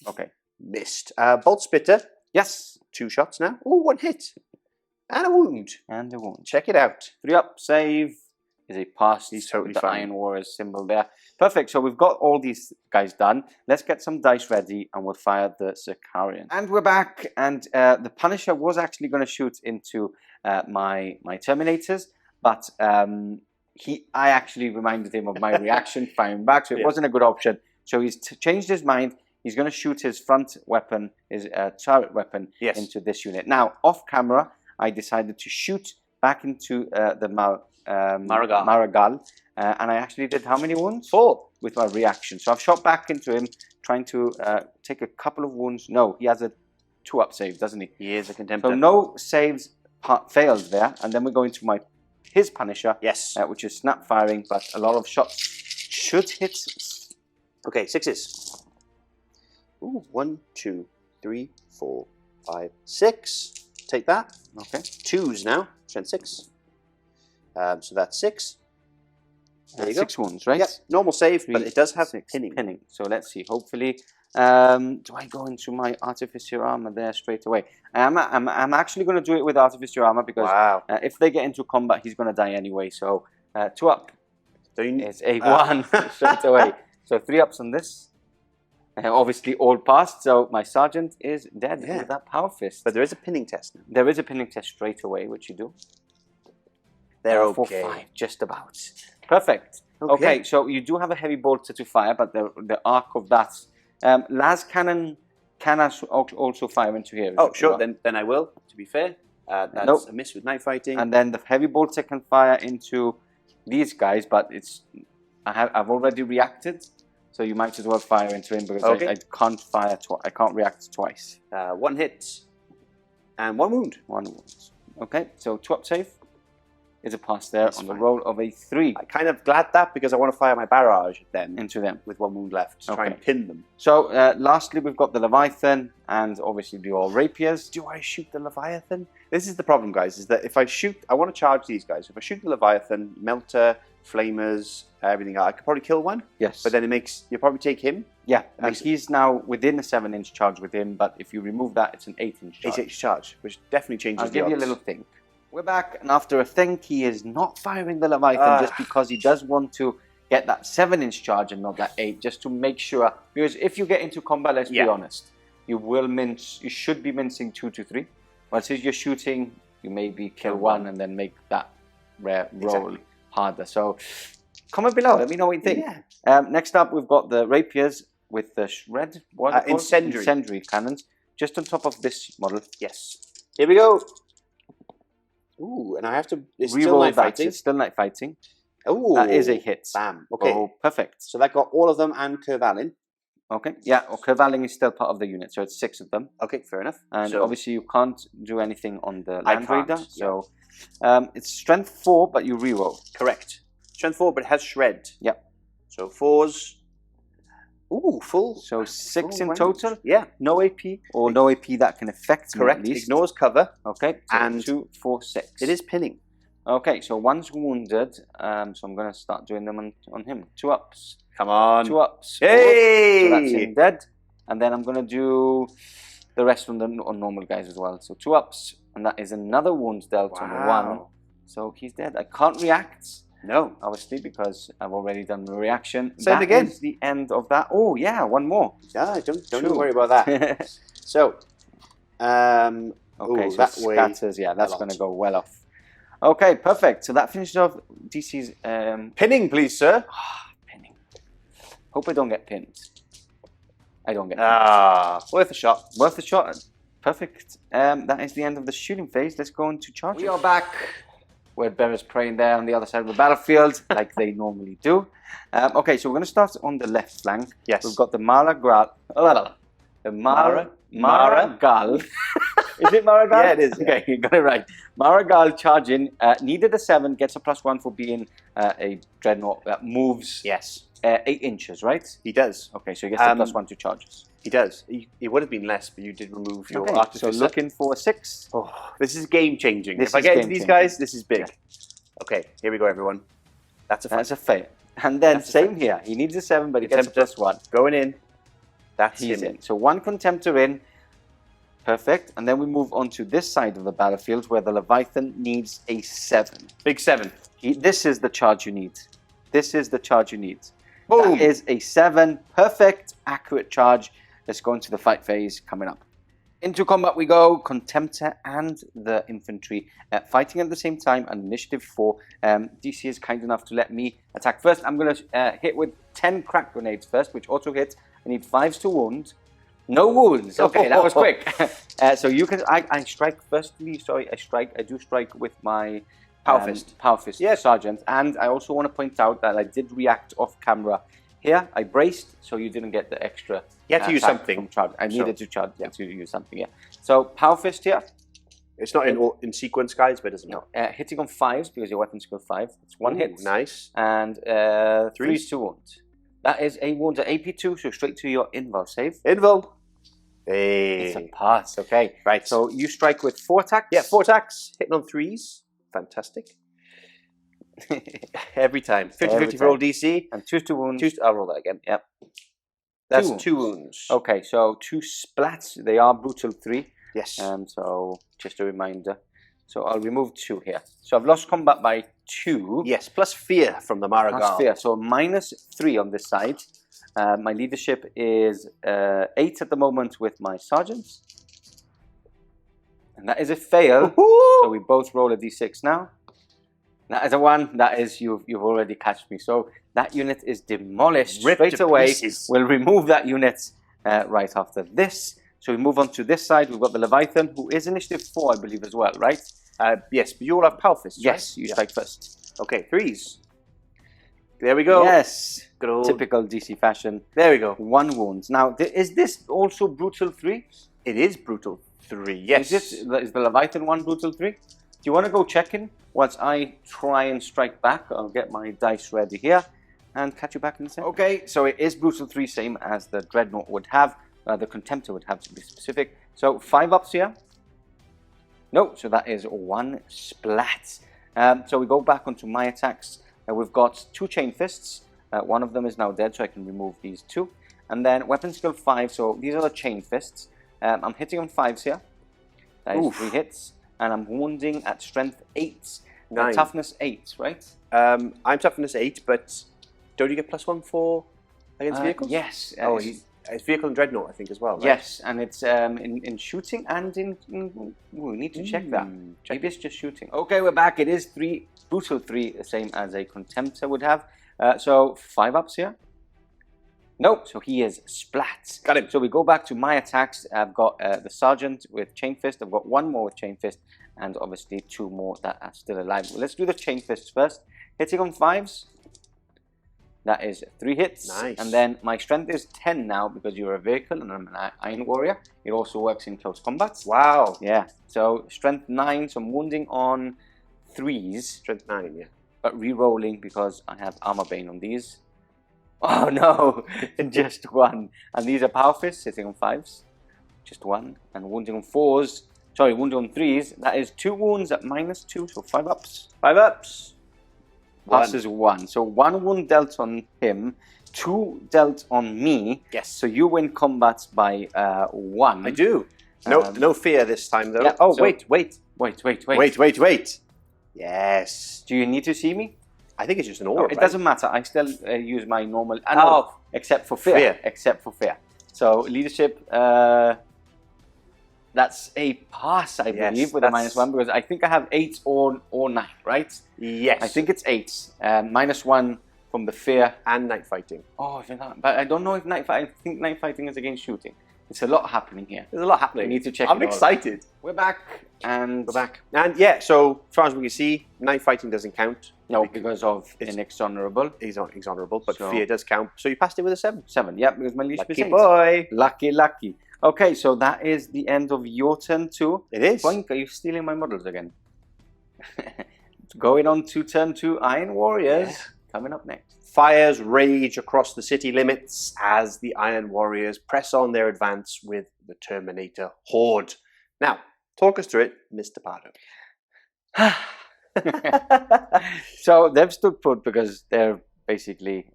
Okay. Missed. Bolt Spitter. Yes. 2 shots now. Oh, 1 hit. And a wound. And a wound. Check it out. 3 up, save. Is a pass. He's totally the fine. Iron Warriors symbol there. Perfect. So we've got all these guys done. Let's get some dice ready and we'll fire the Sicarion. And we're back. And the Punisher was actually going to shoot into my Terminators, but I actually reminded him of my reaction firing back, so it wasn't a good option. So he's changed his mind. He's going to shoot his front weapon, his turret weapon, into this unit. Now, off camera, I decided to shoot back into the Marigal. And I actually did how many wounds? 4. with my reaction. So I've shot back into him, trying to take a couple of wounds. No, he has a 2-up save, doesn't he? He is a contemptor. So no saves failed there. And then we're going to his Punisher. Yes. Which is snap firing, but a lot of shots should hit. Okay, 6s. Ooh, 1, 2, 3, 4, 5, 6. Take that. Okay. 2s now. Strength 6. So that's 6. There you go. 6 wounds, right? Yep. Normal save, but it does have 6 pinning. So let's see. Hopefully, do I go into my Artificer Armour there straight away? I'm actually going to do it with Artificer Armour because if they get into combat, he's going to die anyway. So 2-up is a 1 straight away. So 3-ups on this. Obviously, all passed. So my Sergeant is dead with that Power Fist. But there is a pinning test now. There is a pinning test straight away, which you do. They're For okay. 5, just about. Perfect. Okay, so you do have a heavy bolter to fire, but the arc of that. Las Cannon can also fire into here. Oh, sure. Then I will, to be fair. That's a miss with night fighting. And then the heavy bolter can fire into these guys, but I've already reacted. So you might as well fire into him because I can't fire I can't react twice. 1 hit and 1 wound. 1 wound. Okay, so 2-up save is a pass there on the roll of a 3. I'm kind of glad that because I want to fire my barrage then into them with 1 wound left to try and pin them. So lastly, we've got the Leviathan and obviously the all rapiers. Do I shoot the Leviathan? This is the problem, guys, is that if I shoot, I want to charge these guys. If I shoot the Leviathan, Melter, Flamers, everything, I could probably kill one. Yes. But then you'll probably take him. Yeah, and he's now within a 7-inch charge with him, but if you remove that, it's an 8-inch charge. 8-inch charge, which definitely changes I'll the give you a odds. little think. We're back, and after a think, he is not firing the Leviathan just because he does want to get that 7-inch charge and not that 8, just to make sure. Because if you get into combat, let's be honest, you should be mincing 2 to 3. Once you're shooting, you maybe kill 1 and then make that rare roll harder. So comment below, let me know what you think. Next up, we've got the rapiers with the shred, incendiary cannons, just on top of this model. Yes. Here we go. Ooh, and I have to still night fighting. It's still night fighting. Ooh, that is a hit. Bam. Okay. Oh, perfect. So that got all of them and Khr Vhalen. Okay. Yeah. Khr Vhalen is still part of the unit, so it's 6 of them. Okay, fair enough. And obviously, you can't do anything on the I Land can't, Raider. So it's strength 4, but you reroll. Correct. Strength 4, but it has shred. Yep. So 4s. Ooh, full. So 6 full in range. total. Yeah. No AP or no AP that can affect me, correct. At least. Ignores cover. Okay. So and 2, 4, 6. It is pinning. Okay, so 1's wounded, so I'm going to start doing them on him. 2-ups. Come on. 2-ups. Hey! So that's him dead. And then I'm going to do the rest on normal guys as well. So 2-ups, and that is another wound dealt on 1. So he's dead. I can't react. No. Obviously, because I've already done the reaction. Same again. That is the end of that. Oh, yeah, 1 more. Yeah, don't worry about that. So, okay, so that scatters, yeah, that's going to go well off. Okay, perfect. So that finishes off DC's... pinning, please, sir. Pinning. Hope I don't get pinned. I don't get pinned. Worth a shot. Worth a shot. Perfect. That is the end of the shooting phase. Let's go into charging. We are back. Where Bearer's praying there on the other side of the battlefield, like they normally do. Okay, so we're going to start on the left flank. Yes. We've got the Mara-Gal. Mara-Gal. Is it Mara-Gal? Yeah, it is. Okay, you got it right. Mara-Gal charging. Needed a 7, gets a +1 for being a dreadnought that moves 8 inches, right? He does. Okay, so he gets a +1 to charges. He does. It would have been less, but you did remove your Okay, artificer. so looking for a 6. Oh, this is game changing. This if I is get game into these changing. guys, this is big. Yeah. Okay, here we go, everyone. That's a fail. That's a fail. And then That's a same here. He needs a 7, but he gets a +1. Going in. That's He's him in. So 1 Contemptor in. Perfect. And then we move on to this side of the battlefield where the Leviathan needs a 7. Big 7. This is the charge you need. This is the charge you need. Boom. That is a 7. Perfect, accurate charge. Let's go into the fight phase coming up. Into combat we go. Contemptor and the infantry fighting at the same time. And initiative 4. DC is kind enough to let me attack first. I'm going to hit with 10 crack grenades first, which auto hit. I need 5s to wound. No wounds. Okay, that was quick. So you can. I strike firstly. Sorry, I do strike with my Power Fist. Power Fist, Sergeant. And I also want to point out that I did react off camera here I braced, so you didn't get the extra. You had to use something. From charge. I needed to charge. Yeah. To use something. Yeah. So power fist here. It's not in sequence, guys, but it doesn't matter. No, hitting on 5s because your weapon skill 5. It's one hit. Nice. And 3's 2 wounds. That is a wound at AP2, so straight to your invul save. Invul. Hey. It's a pass. Okay. Right. So you strike with 4 attacks. Yeah, 4 attacks. Hitting on 3s. Fantastic. Every time. 50-50 for all DC. And 2 wounds. I'll roll that again. Yep. That's 2 wounds. Okay, so 2 splats. They are brutal 3. Yes. So just a reminder. So I'll remove 2 here. So I've lost combat by 2. Yes, plus fear from the Maragal. Plus fear. So -3 on this side. My leadership is 8 at the moment with my sergeants. And that is a fail. So we both roll a d6 now. That is a 1. That is, you've already catched me. So that unit is demolished straight away. Pieces. We'll remove that unit right after this. So we move on to this side. We've got the Leviathan, who is initiative 4, I believe, as well, right? Yes, but you all have power fists, Yes, right? you strike first. Okay, 3s. There we go. Yes. Good old. Typical DC fashion. There we go. 1 wound. Now, is this also brutal 3? It is brutal 3, yes. Is the Leviathan one brutal 3? Do you want to go check in once I try and strike back? I'll get my dice ready here and catch you back in a second. Okay, so it is brutal 3, same as the Dreadnought would have. The Contemptor would have, to be specific. So 5 ups here. No, so that is 1 splat. So we go back onto my attacks. We've got 2 Chainfists. One of them is now dead, so I can remove these 2. And then weapon skill 5, so these are the Chainfists. I'm hitting on 5s here. That is 3 hits. And I'm wounding at strength 8. 9. Toughness 8, right? I'm toughness 8, but don't you get +1 for against vehicles? Yes. It's vehicle and dreadnought, I think, as well, right? Yes, and it's in shooting and in we need to check that. Maybe it's just shooting. Okay, we're back. It is brutal 3, the same as a Contemptor would have. So 5 ups here. Nope, so he is splat. Got him. So we go back to my attacks. I've got the Sergeant with Chainfist. I've got 1 more with Chainfist, and obviously 2 more that are still alive. Well, let's do the Chainfist first. Hitting on 5s. That is 3 hits. Nice. And then my strength is 10 now because you're a vehicle and I'm an Iron Warrior. It also works in close combat. Wow. Yeah. So strength 9, so I'm wounding on 3s. Strength 9, yeah. But re-rolling because I have Armor Bane on these. Oh no, just 1. And these are Power Fists, hitting on 5s. Just 1. And wounding on 4s. Sorry, wounding on 3s. That is 2 wounds at -2, so 5 ups. 5 ups. Passes 1. So 1 wound dealt on him, 2 dealt on me. Yes. So you win combat by 1. I do. No fear this time, though. Yeah, Oh, so- wait. Wait. Yes. Do you need to see me? I think it's just an orb, It doesn't matter. I still use my normal. No, except for fear. Except for fear. So leadership. That's a pass, I believe, with a -1 because I think I have 8 or 9, right? Yes. I think it's 8. -1 from the fear. And night fighting. Oh, I forgot. But I don't know if night fighting. I think night fighting is against shooting. It's a lot happening here. There's a lot happening. I need to check. I'm excited. We're back, and We're back. And yeah, so as far as we can see, night fighting doesn't count. No, because of inexonerable. He's not exonerable, but So- fear does count. So you passed it with a 7. 7. Yeah, because my leadership Lucky is 8. boy. Lucky. Okay, so that is the end of your turn 2. It is. Boink, are you stealing my models again? Going on to turn 2, Iron Warriors. Coming up next. Fires rage across the city limits as the Iron Warriors press on their advance with the Terminator horde. Now, talk us through it, Mr. Pardo. So they've stood put because they're basically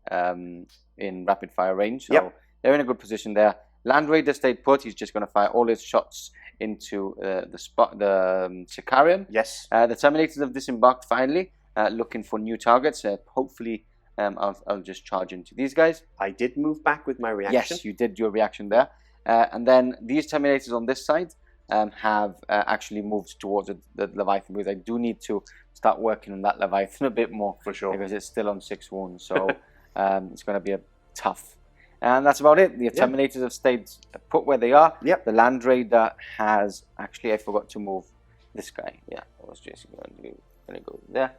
in rapid fire range. So they're in a good position there. Land Raider stayed put. He's just going to fire all his shots into the Sicarian. Yes. The Terminators have disembarked finally, looking for new targets. Hopefully, I'll just charge into these guys. I did move back with my reaction. Yes, you did your reaction there. And then these Terminators on this side have actually moved towards the Leviathan, because I do need to start working on that Leviathan a bit more. For sure. Because it's still on 6 wounds. So it's going to be a tough. And that's about it. The Terminators have stayed put where they are. Yep. The Land Raider has... Actually, I forgot to move this guy. Yeah, I was just going to go there.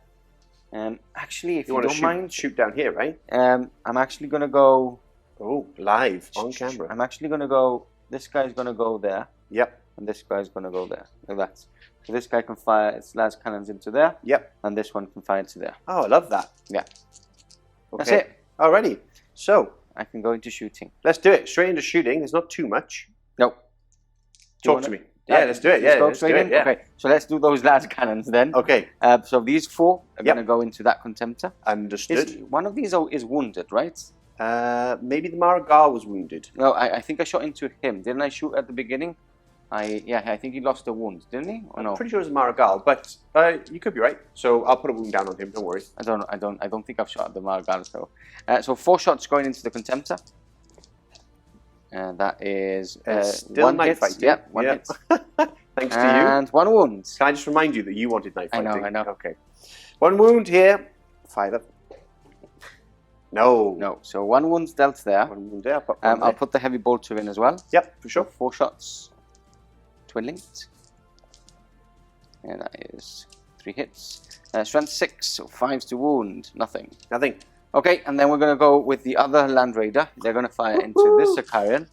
actually, if You you, want to don't mind, shoot down here, right? I'm actually going to go... Oh, live, on camera. I'm actually going to go... This guy's going to go there. Yep. And this guy's going to go there. Like that. So this guy can fire its las cannons into there. Yep. And this one can fire into there. Oh, I love that. Yeah. Okay. That's it. Alrighty. So, I can go into shooting. let's do it. Straight into shooting. There's not too much. Nope. Talk to me. Yeah, let's do it. Yeah, let's go straight in. Yeah. Okay, so let's do those las cannons then. Okay. So these 4 are going to go into that contemptor. Understood. One of these is wounded, right? Maybe the Maragal was wounded. No, I think I shot into him. Didn't I shoot at the beginning? I think he lost a wound, didn't he? Or no? I'm pretty sure it was Maragal, but you could be right. So I'll put a wound down on him. Don't worry. I don't think I've shot at the Maragal. So 4 shots going into the contemptor. And that is still 1 knife hit. fighting. Yeah, 1 hit. Thanks to you. And 1 wound. Can I just remind you that you wanted knife fighting? I know. Okay. 1 wound here. 5 up. No. No. So 1 wound dealt there. 1 wound there. I'll put the heavy bolter in as well. Yep, for sure. So 4 shots. Twin and that is 3 hits. Strength 6, so 5s to wound, nothing. Nothing. Okay, and then we're going to go with the other Land Raider. They're going to fire into this Sicarian.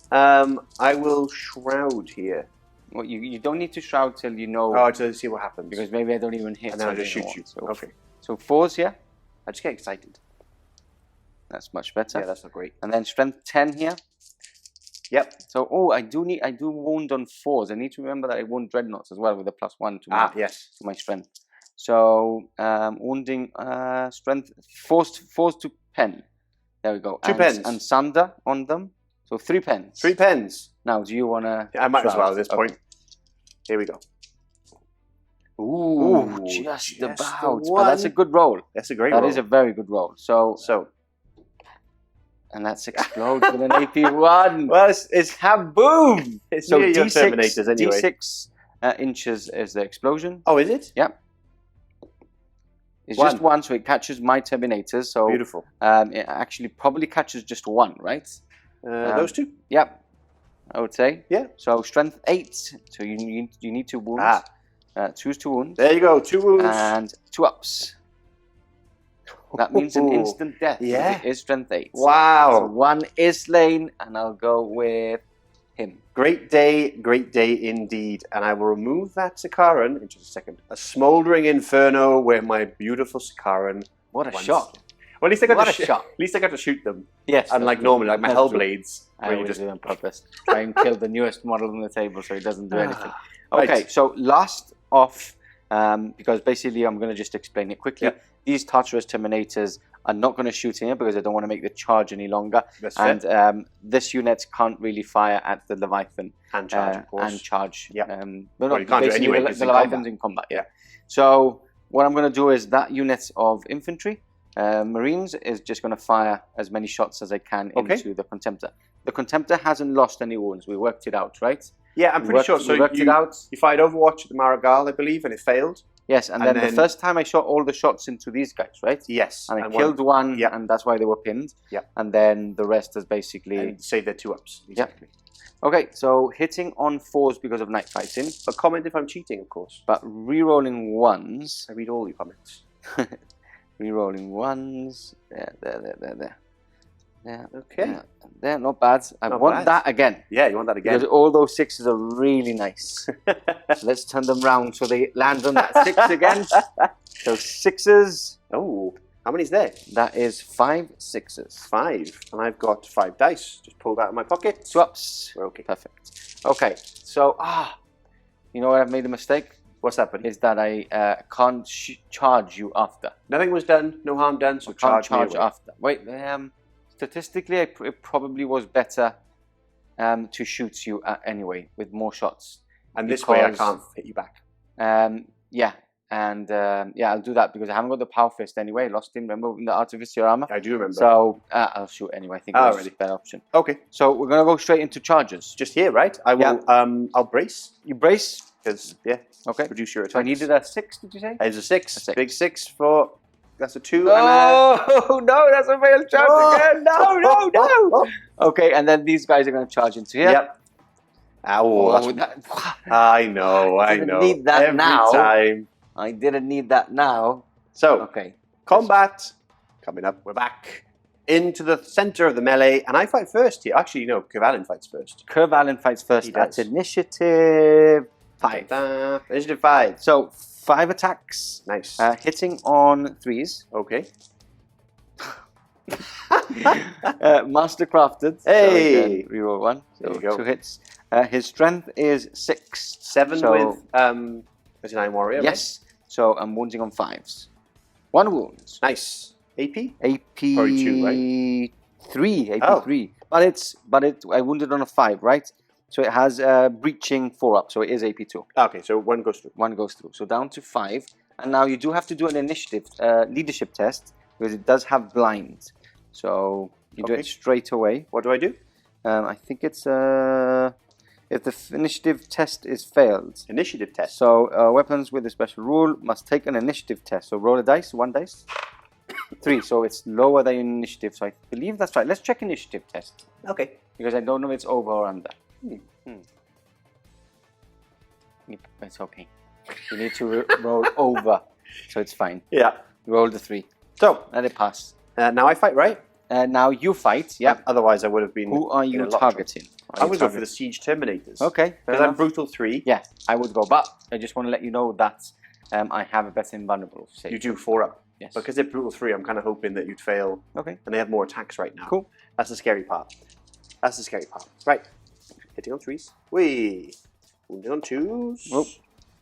I will shroud here. Well, you don't need to shroud till you know. Oh, to see what happens. Because maybe I don't even hit. And then I'll just shoot you. So, okay. So 4s here. I just get excited. That's much better. Yeah, that's not great. And then strength 10 here. Yep. So I do wound on 4s. I need to remember that I wound dreadnoughts as well with a +1 to yes. To my strength. So wounding strength 4s to pen. There we go. 2 pens. And sunder on them. So 3 pens. 3 pens. Now do you wanna I might as well at this point. Here we go. Ooh, just about. But one. that's a good roll. That's a great roll. That is a very good roll. So and that's explodes with an AP1. Well, it's kaboom! So your Terminators anyway. D6 inches is the explosion. Oh, is it? Yep. It's 1. just 1, so it catches my Terminators. So beautiful. It actually probably catches just 1, right? Those 2. Yep. I would say. Yeah. So strength 8. So you need 2 wounds. 2s to wound. There you go. 2 wounds. And 2 ups. That means an instant death. Yeah. It is strength 8. Wow. So 1 is slain, and I'll go with him. Great day indeed. And I will remove that Sicarian in just a second. A smouldering inferno where my beautiful Sicarian. What a shot. Well, at least I got shot. At least I got to shoot them. Yes. Unlike normally, like my Hellblades. I always do it on purpose. Try and kill the newest model on the table so he doesn't do anything. Right. Okay, so last off, because basically I'm going to just explain it quickly. Yep. These Tartaros Terminators are not going to shoot here because I don't want to make the charge any longer. That's and this unit can't really fire at the Leviathan. And charge, of course. And charge. Yep. Well, you can't do it anyway, the Leviathan's in combat. Yeah. So what I'm going to do is that unit of infantry, Marines, is just going to fire as many shots as I can into the Contemptor. The Contemptor hasn't lost any wounds. We worked it out, right? Yeah, I'm pretty sure. So worked it out. You fired Overwatch at the Maragal, I believe, and it failed. Yes, and then the first time I shot all the shots into these guys, right? Yes. And I killed one, yep. and that's why they were pinned. Yeah. And then the rest is basically... And save their 2 ups. Exactly. Yep. Okay, so hitting on 4s because of night fighting. But comment if I'm cheating, of course. But re-rolling 1s... I read all your comments. Re-rolling 1s... There. Yeah. Okay. There, not bad. I want that again. Yeah, you want that again. Because all those 6s are really nice. So let's turn them round so they land on that 6 again. So 6s. Oh, how many's there? That is 5 6s. 5. And I've got 5 dice. Just pulled out of my pocket. 2 ups. We're okay. Perfect. Okay, so, you know where I've made a mistake? What's that, buddy? Is that I can't charge you after. Nothing was done, no harm done, so charge me after. Wait, statistically, it probably was better to shoot you anyway with more shots. And this way I can't hit you back. Yeah, and I'll do that because I haven't got the Power Fist anyway. I lost him, remember, in the Artificer Armour? I do remember. So I'll shoot anyway. I think that's a better option. Okay. So we're going to go straight into charges. Just here, right? I will. I'll brace. You brace? Because, okay. Produce your attacks. So I needed a 6, did you say? It's a 6. Big 6 for... That's a 2 Oh, no, that's a failed charge again. No. Okay, and then these guys are going to charge into here. Yep. I know. Need that Every now. time. I didn't need that now. So, okay. Combat. Coming up, we're back into the center of the melee, and I fight first here. Actually, no, Khr Vhalen fights first. Khr Vhalen fights first. He That's does. initiative 5. Initiative 5. So 5 attacks. Nice. Hitting on 3s. Okay. Master crafted. Hey! So again, reroll 1. So There you go. 2 hits. His strength is 6. 7 So- with is it 9 warrior? right? Yes. So I'm wounding on 5s. 1 wound. Nice. AP? AP Probably 2, right? 3. AP Oh. 3. But I wounded on a 5, right? So it has breaching 4 up. So it is AP 2. Okay, so 1 goes through. 1 goes through. So down to 5. And now you do have to do an initiative leadership test because it does have blind. So you do Okay. it straight away. What do I do? I think it's if the initiative test is failed. Initiative test. So weapons with a special rule must take an initiative test. So roll a dice, 1 dice. 3. So it's lower than initiative. So I believe that's right. Let's check initiative test Okay. because I don't know if it's over or under. It's okay. You need to roll over, so it's fine. Yeah. Roll the 3. So, Let it pass. now I fight, right? Now you fight. Yeah. Otherwise, I would have been. Who are in you a lot of trouble. targeting? I'm going to go for the Siege Terminators. Okay. fair Because I'm enough. Brutal 3. Yeah, I would go, but I just want to let you know that I have a better invulnerable save. You do 4 up. Yes. Because they're Brutal 3, I'm kind of hoping that you'd fail. Okay. And they have more attacks right now. Cool. That's the scary part. That's the scary part. Right. Hitting on 3s. Whee! Wounded on 2s. Nope.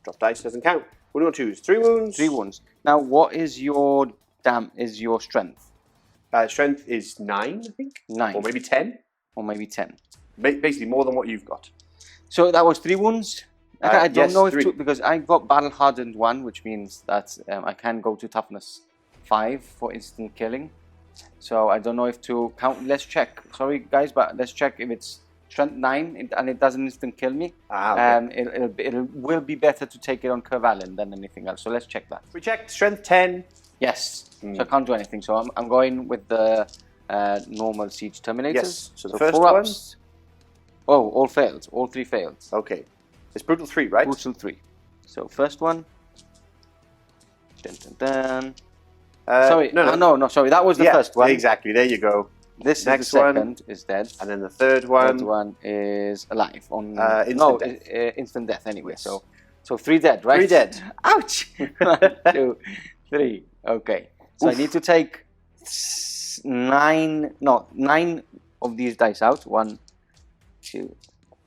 Drop dice doesn't count. Wounded on 2s. 3 wounds. 3 wounds. Now, what is your strength? Strength is 9, I think. 9. Or maybe 10. Or maybe 10. Basically, more than what you've got. So that was 3 wounds? Okay, I don't yes, know if 3. because I got battle hardened 1, which means that I can go to toughness 5 for instant killing. So I don't know if to count. Let's check. Sorry guys, but let's check if it's strength 9 and it doesn't instant kill me. Okay. It will be better to take it on Khr Vhalen than anything else. So let's check that. We checked strength 10. Yes. So I can't do anything. So I'm going with the normal siege terminators. Yes. So the first 4 one. ups. Oh, all failed. All 3 failed. Okay. It's Brutal 3, right? Brutal 3. So first one. Dun, dun, dun. Sorry. No. Sorry, that was the first one. Exactly. There you go. This Next is the second is dead. And then the third one. Third one is alive on instant death. Instant death anyway. Yes. So 3 dead, right? 3 dead. Ouch! 1, 2, 3. Okay. So I need to take 9 of these dice out. 1, 2,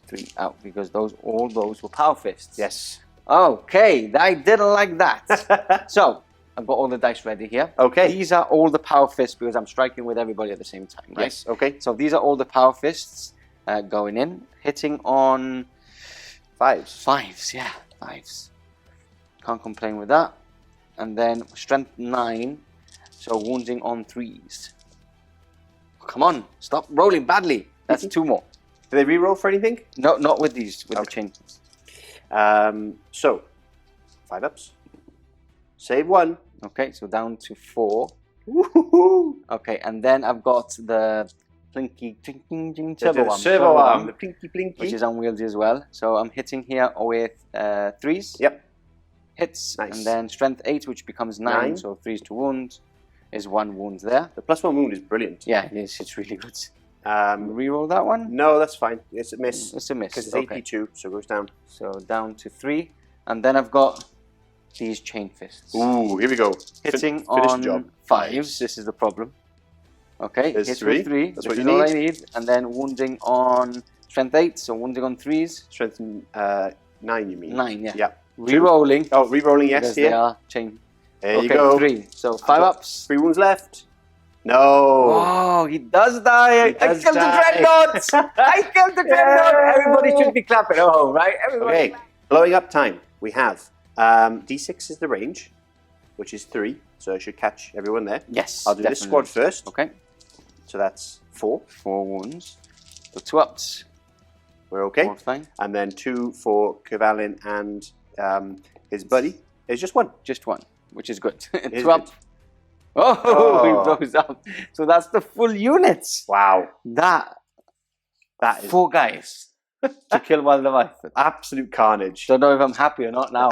3 out because all those were power fists. Yes. Okay, I didn't like that. So I've got all the dice ready here. Okay. These are all the power fists because I'm striking with everybody at the same time, right? Yes. Okay. So these are all the power fists going in, hitting on 5s. 5s, yeah, 5s. Can't complain with that. And then strength 9, so wounding on 3s. Come on, stop rolling badly. That's 2 more. Do they reroll for anything? No, not with these, with the chains. So, 5 ups. Save 1. Okay, so down to 4. Woohoo! Okay, and then I've got the plinky The servo arm, the plinky plinky. which is unwieldy as well. So I'm hitting here with 3s. Yep. Hits. Nice. And then strength 8, which becomes 9. So 3s to wound is 1 wound there. The +1 wound is brilliant. Yeah, it is. It's really good. Um, Reroll that one. no, that's fine. It's a miss. It's a miss. Because it's Okay. AP2, so it goes down. So down to 3. And then I've got these chain fists. Ooh, here we go. Hitting Finish the on job. 5s. This is the problem. Okay, There's hits 3. with 3. That's This what is you all need. I need. And then wounding on strength 8. So wounding on 3s. Strength 9, you mean? 9, yeah. Yeah. Rerolling. Oh, re-rolling, yes, Because they here. are chain. There you Okay, go. 3. So 5 ups. 3 wounds left. No. Oh, he does die. He does I killed die. the dreadnought. I killed the dreadnought. Everybody should be clapping. Oh, right? Everybody. Okay, blowing up time. We have D6 is the range, which is 3, so I should catch everyone there. Yes. I'll do this squad first. Okay. So that's 4. 4 wounds. So 2 ups. We're okay. All fine. And then 2 for Khr Vhalen and his buddy. It's just 1. Just 1, which is good. Is 2 up. it? Oh, he Oh. blows up. So that's the full units. Wow. That That is 4 guys to kill one Leviathan. absolute carnage. Don't know if I'm happy or not now.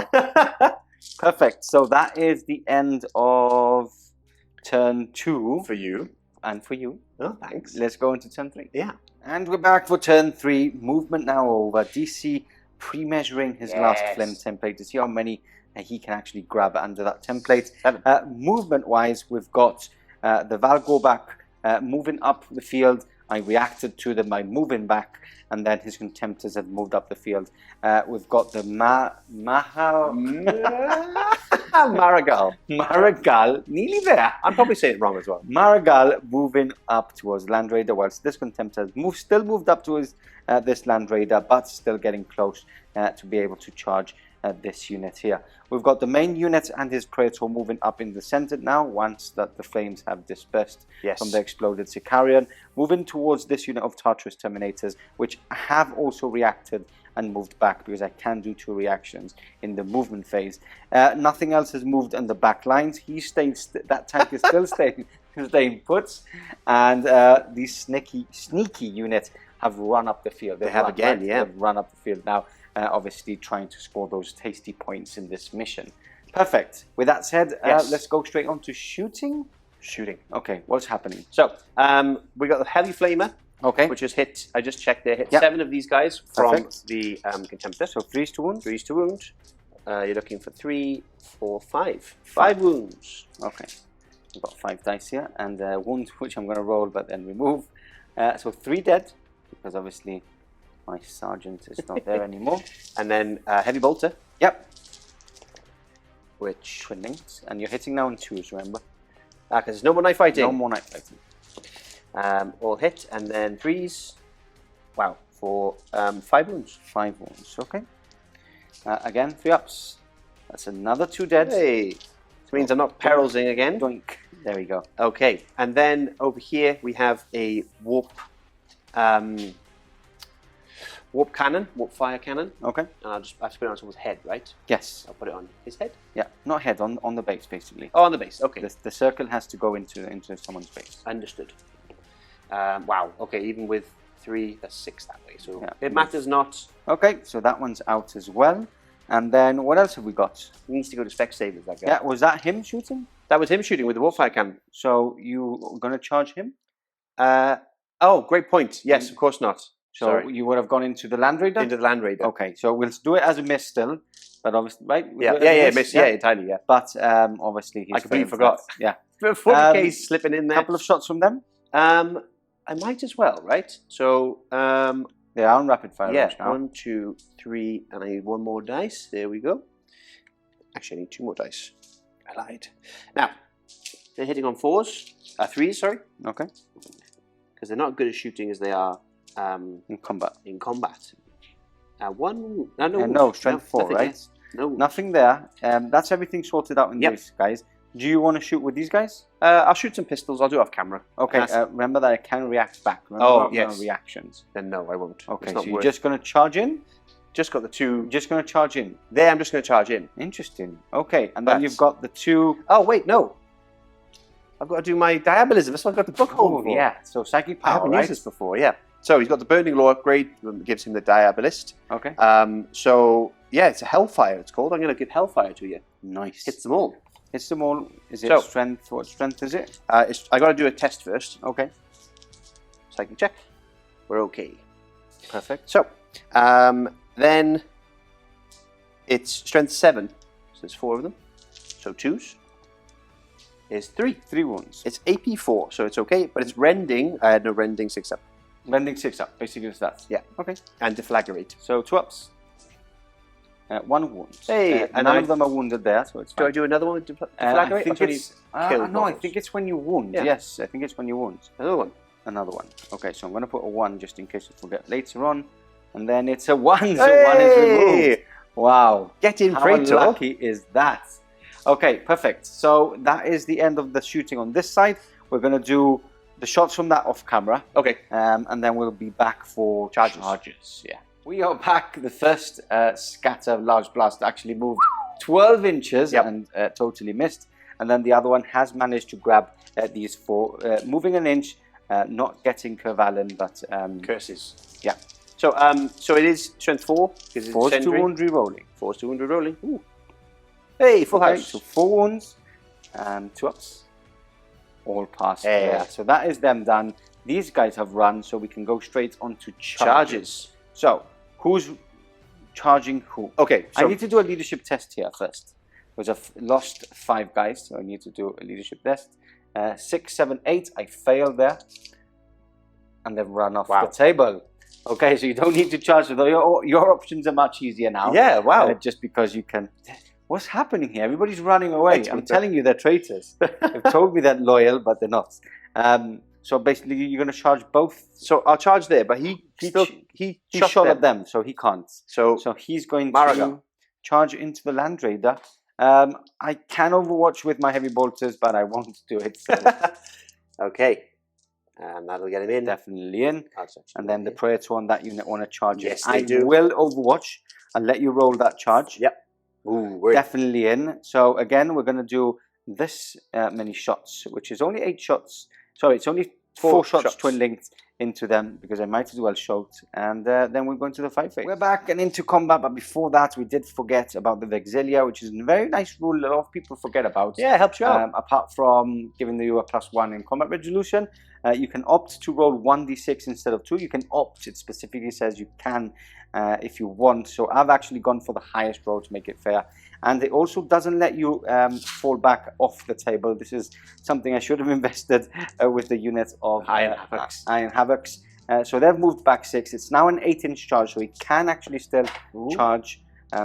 Perfect. So that is the end of turn 2 For you. and for you. Oh, thanks. Let's go into turn 3. Yeah. And we're back for turn 3. Movement now over. DC pre-measuring his last flame template to see how many he can actually grab under that template. Movement-wise, we've got the Valgorback moving up the field. I reacted to them by moving back, and then his Contemptors have moved up the field. We've got the Marigal, nearly there. I'm probably saying it wrong as well. Marigal moving up towards Land Raider, whilst this Contemptor has still moved up towards this Land Raider, but still getting close to be able to charge this unit here. We've got the main unit and his Praetor moving up in the center now, once that the flames have dispersed from the exploded Sicarian. Moving towards this unit of Tartaros Terminators, which have also reacted and moved back, because I can do 2 reactions in the movement phase. Nothing else has moved on the back lines. That tank is still staying put, and these sneaky units have run up the field. They have again, They've run up the field now, obviously trying to score those tasty points in this mission. Perfect. With that said, let's go straight on to shooting. Okay, what's happening? So, we got the Heavy Flamer. Okay. Which is hit, I just checked there, hit 7 of these guys from the Contemptor. So 3 to wound? 3 to wound. You're looking for 3, 4, 5. 5 wounds. Okay. We've got 5 dice here, and wound, which I'm going to roll but then remove. So 3 dead, because obviously my sergeant is not there anymore. And then Heavy Bolter. Yep. Which... Twin links. And you're hitting now on 2s, remember? Because there's no more knife fighting. No more knife fighting. All hit, and then 3s. Wow, for 5 wounds. 5 wounds, okay. Again, 3 ups. That's another 2 dead. Hey, which means I'm not perilsing again. Doink. There we go. Okay, and then over here we have a warp cannon, warp fire cannon. Okay. And I have to put it on someone's head, right? Yes. I'll put it on his head. Yeah, not head, on the base basically. Oh, on the base. Okay. The circle has to go into someone's base. Understood. Wow. Okay, even with 3, that's 6 that way. So it matters not. Okay, so that one's out as well. And then what else have we got? He needs to go to spec savers, that guy. Yeah, was that him shooting? That was him shooting with the warfire cannon. So you going to charge him? Oh, great point. Yes, of course not. So you would have gone into the Land Raider? Into the Land Raider. Okay, so we'll do it as a miss still. But obviously, right? Miss, entirely, yeah. But obviously, he's I completely forgot. Yeah. 40k slipping in there. A couple of shots from them? I might as well, right? So, they are on rapid fire. Yeah, now. 1, 2, 3, and I need 1 more dice. There we go. Actually, I need 2 more dice. I lied. Now, they're hitting on 3s, sorry. Okay. Because they're not good at shooting as they are in combat. Strength 4, right? Yes. No. Nothing there. That's everything sorted out in this, guys. Do you want to shoot with these guys? I'll shoot some pistols. I'll do it off camera. Okay, remember that I can react back. Remember reactions. Then no, I won't. Okay, so you're just going to charge in? Just got the 2. Just going to charge in? There, I'm just going to charge in. Interesting. Okay, and then you've got the 2... Oh, wait, no. I've got to do my Diabolism. That's what I've got the book hold for. Yeah, so Psychic Power, I haven't used this before, yeah. So he's got the Burning Law upgrade, that gives him the Diabolist. Okay. So, yeah, it's a Hellfire, it's called. I'm going to give Hellfire to you. Nice. Hits them all. Hits them all. Is it strength? What strength is it? I got to do a test first. Okay. Psychic check. We're okay. Perfect. So, then it's strength 7. So there's 4 of them. So 2s. Is 3. 3 wounds. It's AP 4, so it's okay. But it's rending. I had no rending 6 up. Rending 6 up. Basically it's that. Yeah. Okay. And deflagrate. So 2 ups. 1 wound. Hey, and none of them are wounded there, so it's fine. Do I do another one with deflagrate? I think it's... no, I think it's when you wound. Yeah. Yes, I think it's when you wound. Another one. Another one. Okay, so I'm going to put a 1 just in case I forget later on. And then it's a 1, so 1 is removed. Wow. Get in, Praetor. How lucky is that? Okay, perfect. So that is the end of the shooting on this side. We're going to do the shots from that off camera. Okay. And then we'll be back for charges. Yeah. We are back. The first scatter large blast actually moved 12 inches and totally missed. And then the other one has managed to grab these 4, moving an inch, not getting Khr Vhalen, but... curses. Yeah. So so it is strength 4. 4 to wound re-rolling. 4 to wound re-rolling. Ooh. Hey, full house. So 4 wounds and 2 ups. all passed. Yeah. So that is them done. These guys have run, so we can go straight on to charges. So, who's charging who? Okay, so I need to do a leadership test here first, because I've lost 5 guys, so I need to do a leadership test. 6, 7, 8, I failed there, and then run off the table. Okay, so you don't need to charge. Your options are much easier now. Yeah, wow. Just because you can... What's happening here? Everybody's running away. I'm telling you, they're traitors. They've told me they're loyal, but they're not. So basically, you're going to charge both. So I'll charge there, but he shot at them, so he can't. So he's going to charge into the Land Raider. I can overwatch with my heavy bolters, but I won't do it. So. Okay. And that'll get him in. Definitely in. And then the Praetor on that unit want to charge yes, in. I do. Will overwatch and let you roll that charge. Yep. Ooh, definitely in. So again, we're going to do this many shots, which is only 8 shots. Sorry, it's only 4 shots twin linked into them because I might as well shout. And then we're going to the 5 phase. We're back and into combat, but before that, we did forget about the Vexilia, which is a very nice rule a lot of people forget about. Yeah, it helps you out. Apart from giving you a +1 in combat resolution, you can opt to roll 1d6 instead of 2. You can opt. It specifically says you can if you want. So I've actually gone for the highest roll to make it fair. And it also doesn't let you fall back off the table. This is something I should have invested with the unit of Iron Havocs. So they've moved back 6. It's now an 8-inch charge, so he can actually still charge.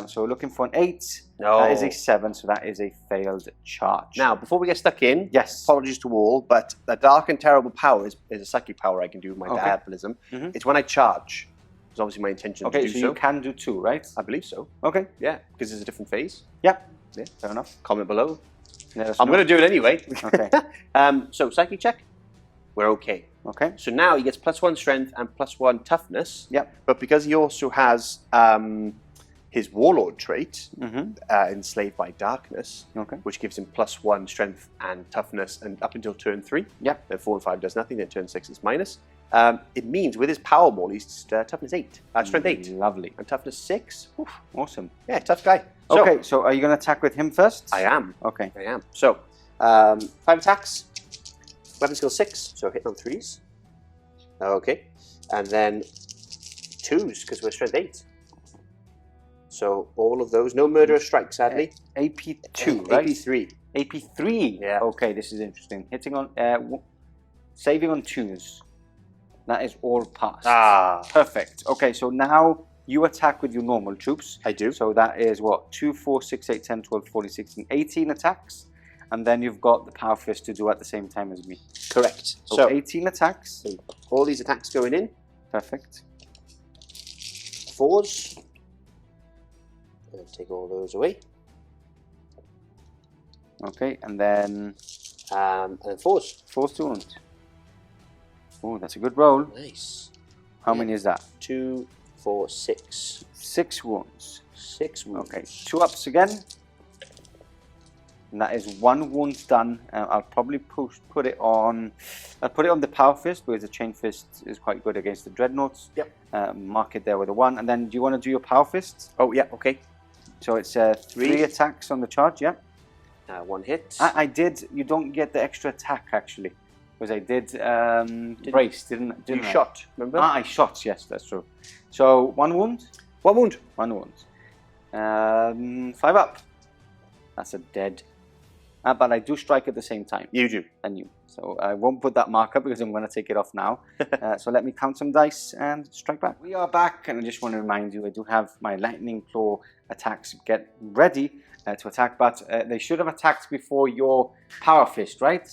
So looking for an 8. No. That is a 7, so that is a failed charge. Now, before we get stuck in, yes. Apologies to all, but the dark and terrible power is a psychic power I can do with my diabolism. It's when I charge. It's obviously my intention to do so. Okay, so you can do 2, right? I believe so. Okay. Yeah, because it's a different phase. Yeah, fair enough. Comment below. I'm going to do it anyway. Okay. So, psychic check. We're okay. Okay. So now he gets +1 strength and +1 toughness. Yep. But because he also has his Warlord trait, Enslaved by Darkness, which gives him +1 strength and toughness and up until turn 3. Yep. Then 4 and 5 does nothing, then turn 6 is minus. It means with his power maul, he's toughness 8. Strength 8. Lovely. And toughness 6. Oof. Awesome. Yeah, tough guy. So, okay, so are you going to attack with him first? I am. Okay. I am. So, 5 attacks. Weapon skill 6, so hitting on 3s. Okay. And then 2s, because we're strength 8. So all of those, no murderous strike, sadly. AP2, right? AP3. AP3? Yeah. Okay, this is interesting. Hitting on, saving on 2s. That is all passed. Perfect. Okay, so now you attack with your normal troops. I do. So that is what? 2, 4, 6, 8, 10, 12, 14, 16, 18 attacks. And then you've got the Power Fist to do at the same time as me. Correct. So 18 attacks. So all these attacks going in. Perfect. 4s. And take all those away. Okay, and then 4s. 4s to wound. Oh, that's a good roll. Nice. How many is that? 2, 4, 6. 6 wounds. 6 wounds. Okay, 2 ups again. And that is 1 wound done. I'll probably put it on. I'll put it on the Power Fist because the Chainfist is quite good against the Dreadnoughts. Yep. Mark it there with a 1, and then do you want to do your Power Fist? Oh yeah. Okay. So it's 3 attacks on the charge. Yeah. 1 hit. I did. You don't get the extra attack actually, because I did brace, didn't you I? Shot? Remember? I shot. Yes, that's true. So 1 wound. 1 wound. 1 wound. 5 up. That's a dead. But I do strike at the same time. You do. And you. So I won't put that marker because I'm going to take it off now. So let me count some dice and strike back. We are back, and I just want to remind you, I do have my Lightning Claw attacks get ready to attack, but they should have attacked before your Power Fist, right?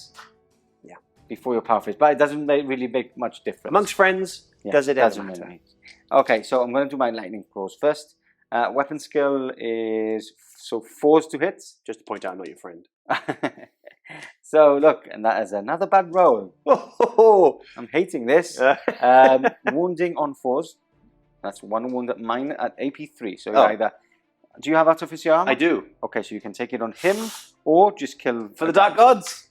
Yeah. Before your Power Fist, but it doesn't really make much difference. Amongst friends, does it doesn't matter? Really. Okay, so I'm going to do my Lightning Claws first. Weapon skill is 4s to hit. Just to point out, I'm not your friend. So look, and that is another bad roll. I'm hating this. Wounding on 4s. That's 1 wound at mine at AP3. So either. Do you have Artificer Armour? I do. Okay, so you can take it on him or just kill for the Dark Gods.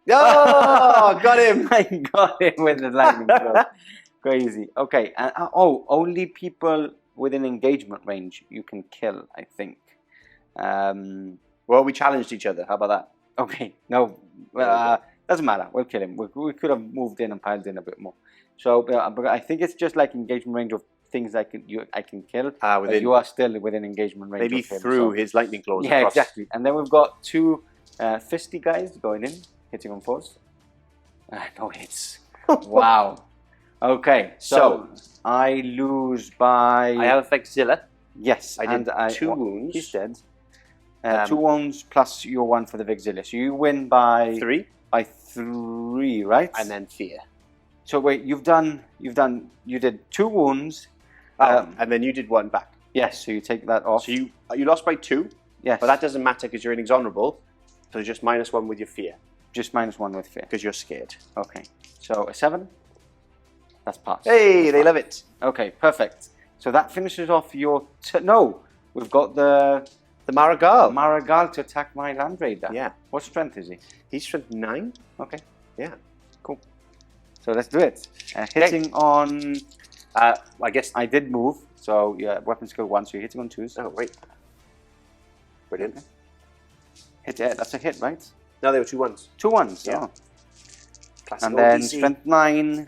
Oh, got him! I got him with the lightning claw. Crazy. Okay, only people within engagement range you can kill, I think. Well, we challenged each other. How about that? Okay, no. Doesn't matter. We'll kill him. We could have moved in and piled in a bit more. So but I think it's just like engagement range of things I can kill. But you are still within engagement range. Maybe of him, through his lightning claws. Yeah, across. exactly. And then we've got two fisty guys going in, hitting on 4s. No hits. Wow. Okay, so I lose by... I have Vexilla. Yes, I did 2 wounds. He's dead. 2 wounds plus your 1 for the Vexilla. So you win by 3. By 3, right? And then fear. So wait, you did 2 wounds. And then you did 1 back. Yes, so you take that off. So you lost by 2. Yes. But that doesn't matter because you're inexorable. So just -1 with your fear. Just -1 with fear. Because you're scared. Okay. So a 7. That's passed. Hey, they love it. Okay, perfect. So that finishes off your... No, we've got the Marigal. Marigal to attack my Land Raider. Yeah. What strength is he? He's strength 9. Okay. Yeah. Cool. So let's do it. Hitting on... I guess... I did move. So yeah, weapon skill 1. So you're hitting on 2s. Oh, wait. Brilliant. Okay. Hit, that's a hit, right? No, they were 2 1s. 2 1s. Yeah. Oh. Classic And then ODC. strength 9.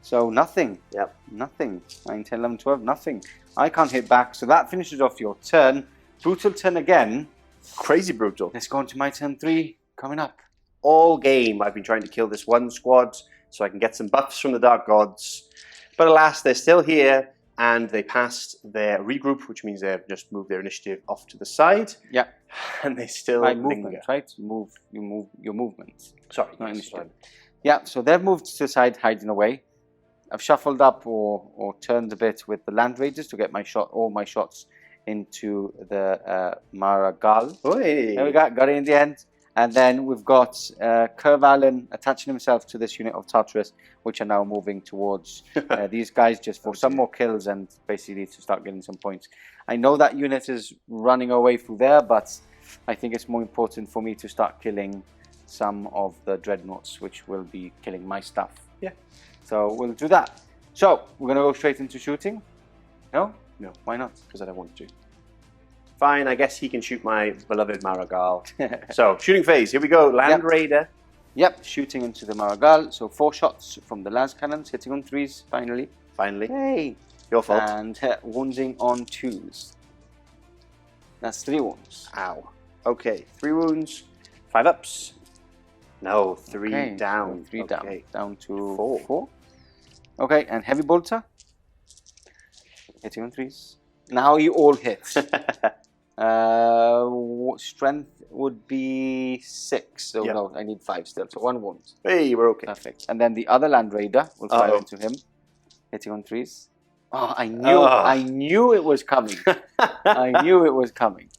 So nothing. Yep. Nothing. 9, 10, 11, 12, nothing. I can't hit back. So that finishes off your turn. Brutal turn again. Crazy brutal. Let's go on to my turn 3 coming up. All game I've been trying to kill this one squad so I can get some buffs from the Dark Gods. But alas, they're still here and they passed their regroup, which means they've just moved their initiative off to the side. Yeah. And they still By linger. movement, right? You move your movement. Sorry, Not yes, initiative. sorry. Yeah, so they've moved to the side, hiding away. I've shuffled up or turned a bit with the Land Raiders to get all my shots into the Marigal. Oi. There we go, got it in the end. And then we've got Khr Vhalen attaching himself to this unit of Tartaros, which are now moving towards these guys just for some more kills and basically to start getting some points. I know that unit is running away through there, but I think it's more important for me to start killing some of the dreadnoughts, which will be killing my stuff. Yeah. So we'll do that. So we're going to go straight into shooting. No? No. Why not? Because I don't want to. Fine, I guess he can shoot my beloved Marigal. So, shooting phase, here we go. Land Raider. Yep, shooting into the Marigal. So 4 shots from the las cannons, hitting on 3s, finally. Finally. Hey! Your fault. And wounding on 2s. That's 3 wounds. Ow. Okay, 3 wounds, 5 ups. No, 3 down. So 3 down. Down to 4. 4. Okay, and heavy bolter. Hitting on 3s. Now you all hit. Strength would be 6. So no, I need 5 still. So 1 wound. Hey, we're okay. Perfect. And then the other Land Raider will fire into him. Hitting on 3s. Oh, I knew it was coming. I knew it was coming.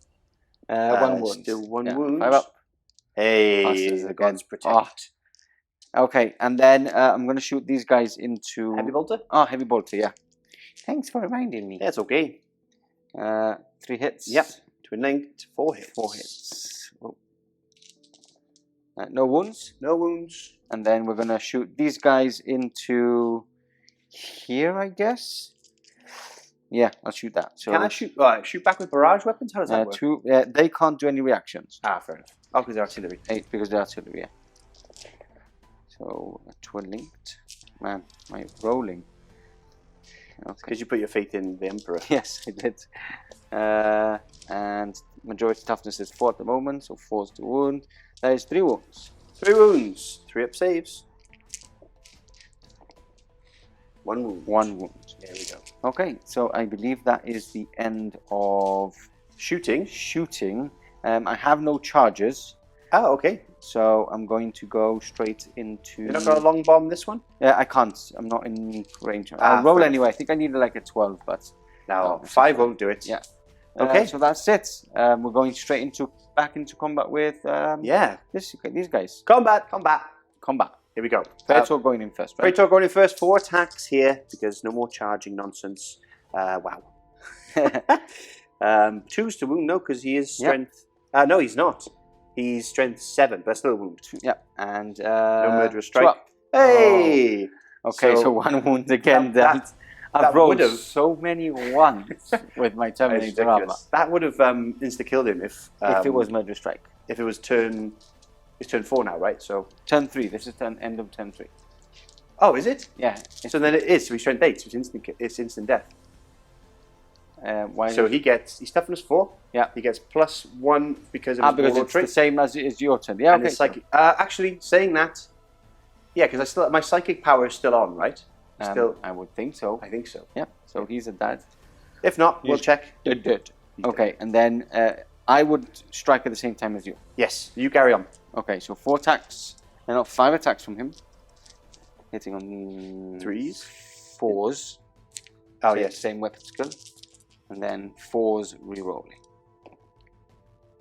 1 wound. Still 1 wound. 5 up. Hey, the gods protect. Okay, and then I'm going to shoot these guys into... Heavy bolter? Oh, heavy bolter, yeah. Thanks for reminding me. That's okay. 3 hits. Yep. Twin linked. 4 hits. 4 hits. Oh. No wounds. No wounds. And then we're going to shoot these guys into here, I guess. Yeah, I'll shoot that. So can I shoot back with barrage weapons? How does that work? They can't do any reactions. Ah, fair enough. Oh, because they're artillery. 8 because they're artillery, yeah. So, twin linked. Man, my rolling. Okay. Because you put your faith in the Emperor. Yes, I did. And majority toughness is 4 at the moment, so 4's to wound. That is 3 wounds. 3 wounds. 3 up saves. 1 wound. 1 wound. There we go. Okay, so I believe that is the end of shooting. I have no charges. Oh, okay. So I'm going to go straight into... You're not going to long bomb this one? Yeah, I can't. I'm not in range. I'll roll anyway. I think I need like a 12, but... No, 5 won't do it. Yeah. Okay. So that's it. We're going straight back into combat with... these guys. Combat. Here we go. Praetor going in first, right? Praetor going in first. 4 attacks here, because no more charging nonsense. Wow. 2's to wound, no, because he is strength... no, he's not. He's strength 7, but that's still a wound. Yeah, and... no murderous strike. Hey! Oh. Okay, so 1 wound again. I've rolled so many 1s with my Terminator armor. That would have insta-killed him if it was murderous strike. If it was turn It's turn 4 now, right? So turn 3. This is end of turn 3. oh, is it? Yeah. So then it is. So he's strength 8. So it's instant death. Why? So he's toughness 4. Yeah. He gets +1 because of his because Warlord it's trait. the same as it is your turn. Yeah. And Okay. his psychic. Actually, saying that, yeah, because my psychic power is still on, right? Still, I would think so. I think so. Yeah. So he's a dad. If not, we'll check. Dead. Okay, and then I would strike at the same time as you. Yes, you carry on. Okay, so 4 attacks. No, 5 attacks from him. Hitting on 3s, 4s. Oh same, yes, same weapon skill, and then 4s re-rolling.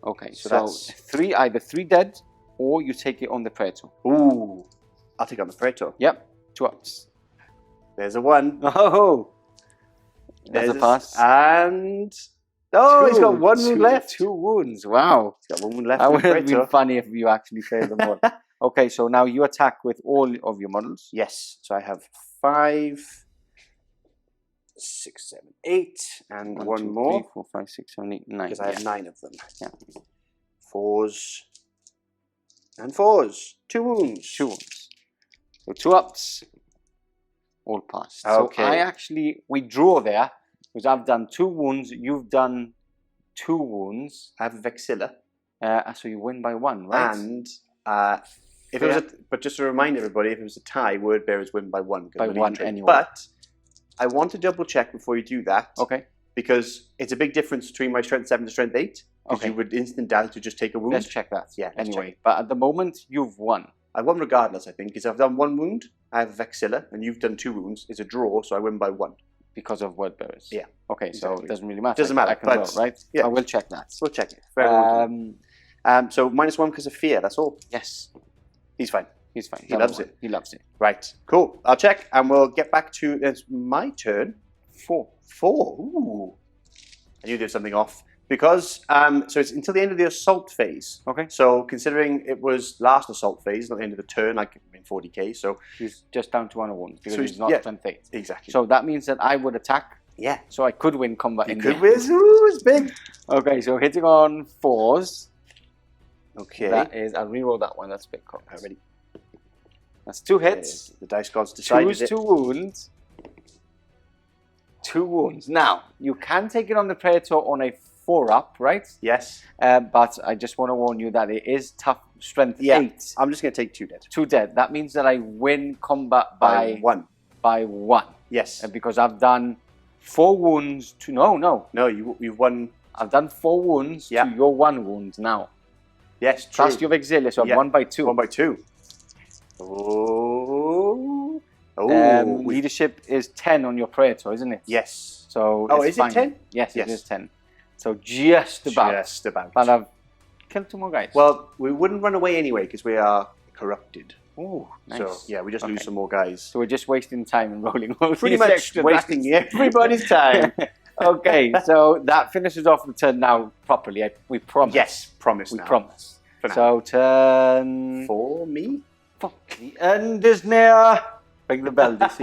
Okay, so that's 3, either 3 dead, or you take it on the Praetor. Ooh, I'll take on the Praetor. Yep, 2 ups. There's a 1. Oh, there's a pass. And he's got 1 wound left. 2 wounds. Wow, He's got 1 wound left. that would have Praetor. been funny if you actually failed them all. Okay, so now you attack with all of your models. Yes, so I have 5, 6, 7, 8, and 1, 1 2, more 3, 4, 5, 6, 7, 8, 9. because I have 9 of them. Yeah. 4s and 4s. 2 wounds. 2 wounds. So 2 ups, all passed. Okay. So we draw there because I've done 2 wounds. You've done 2 wounds. I have a Vexilla. So you win by 1, right? And if it was but just to remind everybody, if it was a tie, word bearers win by 1. By 1 anyway. But I want to double check before you do that. Okay. Because it's a big difference between my strength 7 to strength 8. Because Okay. you would instant die to just take a wound. Let's check that. Yeah, let's Anyway, check. but at the moment you've won. I won regardless, I think, because I've done 1 wound. I have Vexilla, and you've done 2 wounds. It's a draw, so I win by 1. Because of word bearers. Yeah. Okay, so Exactly. it doesn't really matter. Doesn't matter, I can but- roll, right? yeah. I will check that. We'll check it. Fair enough. So -1 because of fear. That's all. Yes, He's fine. he's fine. He Don't loves worry. it. He loves it. Right. Cool. I'll check, and we'll get back to. It's my turn. 4. 4. Ooh. I knew there was something off. Because, so it's until the end of the assault phase. Okay. So considering it was last assault phase, not the end of the turn, like in 40k, so... He's just down to 1 wound because So he's he's- not yeah. strength 8. Exactly. So that means that I would attack. yeah. So I could win combat You in could the win. end. Ooh, it's big. Okay, so hitting on 4s. Okay. That is, I'll reroll that one. That's a bit cocked. Already. That's 2 hits. The dice gods decided 2's it. 2 wounds. 2 wounds. Now, you can take it on the Praetor on a 4-up, right? Yes. But I just want to warn you that it is tough strength Yeah. 8. I'm just going to take 2 dead. 2 dead. That means that I win combat By by 1. 1. Yes. Because I've done 4 wounds to... No. No, you've won... I've done 4 wounds Yeah. to your 1 wound now. Yes, true. Plus your Vexilla, so I've Yeah. won by 2. 1 by 2. Oh. Oh. Leadership is 10 on your Praetor, isn't it? Yes. So Oh, it's is it fine. 10? Yes, Yes. it is 10. So just about. Just about. But I've killed 2 more guys. Well, we wouldn't run away anyway because we are corrupted. Ooh, nice. So, yeah, we just lose Okay. some more guys. So we're just wasting time and rolling all Pretty these much extra wasting dice. everybody's time. Okay, so that finishes off the turn now properly. We promise. Yes, promise we now. promise. For now. So turn For me? the end is near. Ring the bell, DC.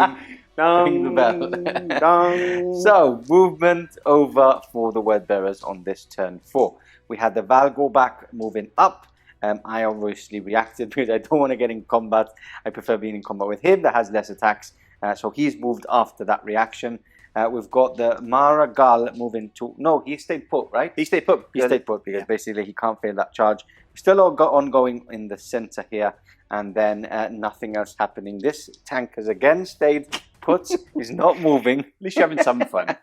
Ring the bell. Dong. So movement over for the word bearers on this turn 4. We had the Val go back, moving up. I obviously reacted because I don't want to get in combat. I prefer being in combat with him that has less attacks. So he's moved after that reaction. We've got the Mara Gal moving to... No, he stayed put, right? He stayed put. He stayed put because basically he can't fail that charge. Still all got ongoing in the center here. And then nothing else happening. This tank has again stayed put. He's not moving. At least you're having some fun.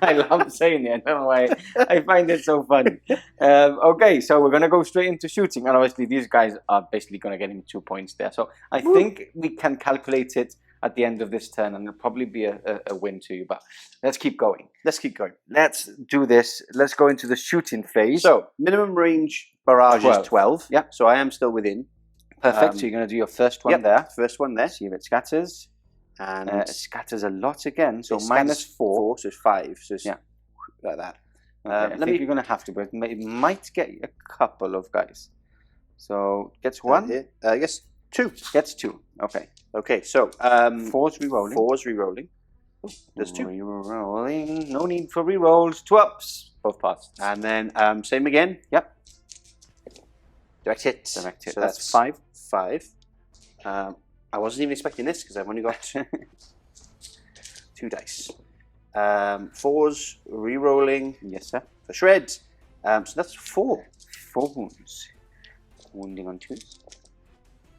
I love saying it. I don't know why. I find it so funny. Okay, so we're going to go straight into shooting. And obviously these guys are basically going to get him 2 points there. So I think we can calculate it at the end of this turn. And it'll probably be a win to you. But let's keep going. Let's keep going. Let's do this. Let's go into the shooting phase. So, minimum range barrage is 12. Yeah. So I am still within. Perfect. So you're going to do your first one there. First one there. See if it scatters. And It scatters a lot again. So it minus scatters 4. So it's 5. So it's Yeah. like that. Okay, I think you're going to have to, but it might get a couple of guys. So gets 1. I guess 2. Gets 2. Okay. Okay, so 4's rerolling. 4's rerolling. Oh, there's 2. Rerolling. No need for rerolls. 2 ups. Both passed. And then same again. Yep. Direct hit. Direct hit. So That's 5. 5. I wasn't even expecting this because I've only got 2 dice. 4s, re-rolling. Yes, sir. For shred. So that's 4. 4 wounds. Wounding on 2.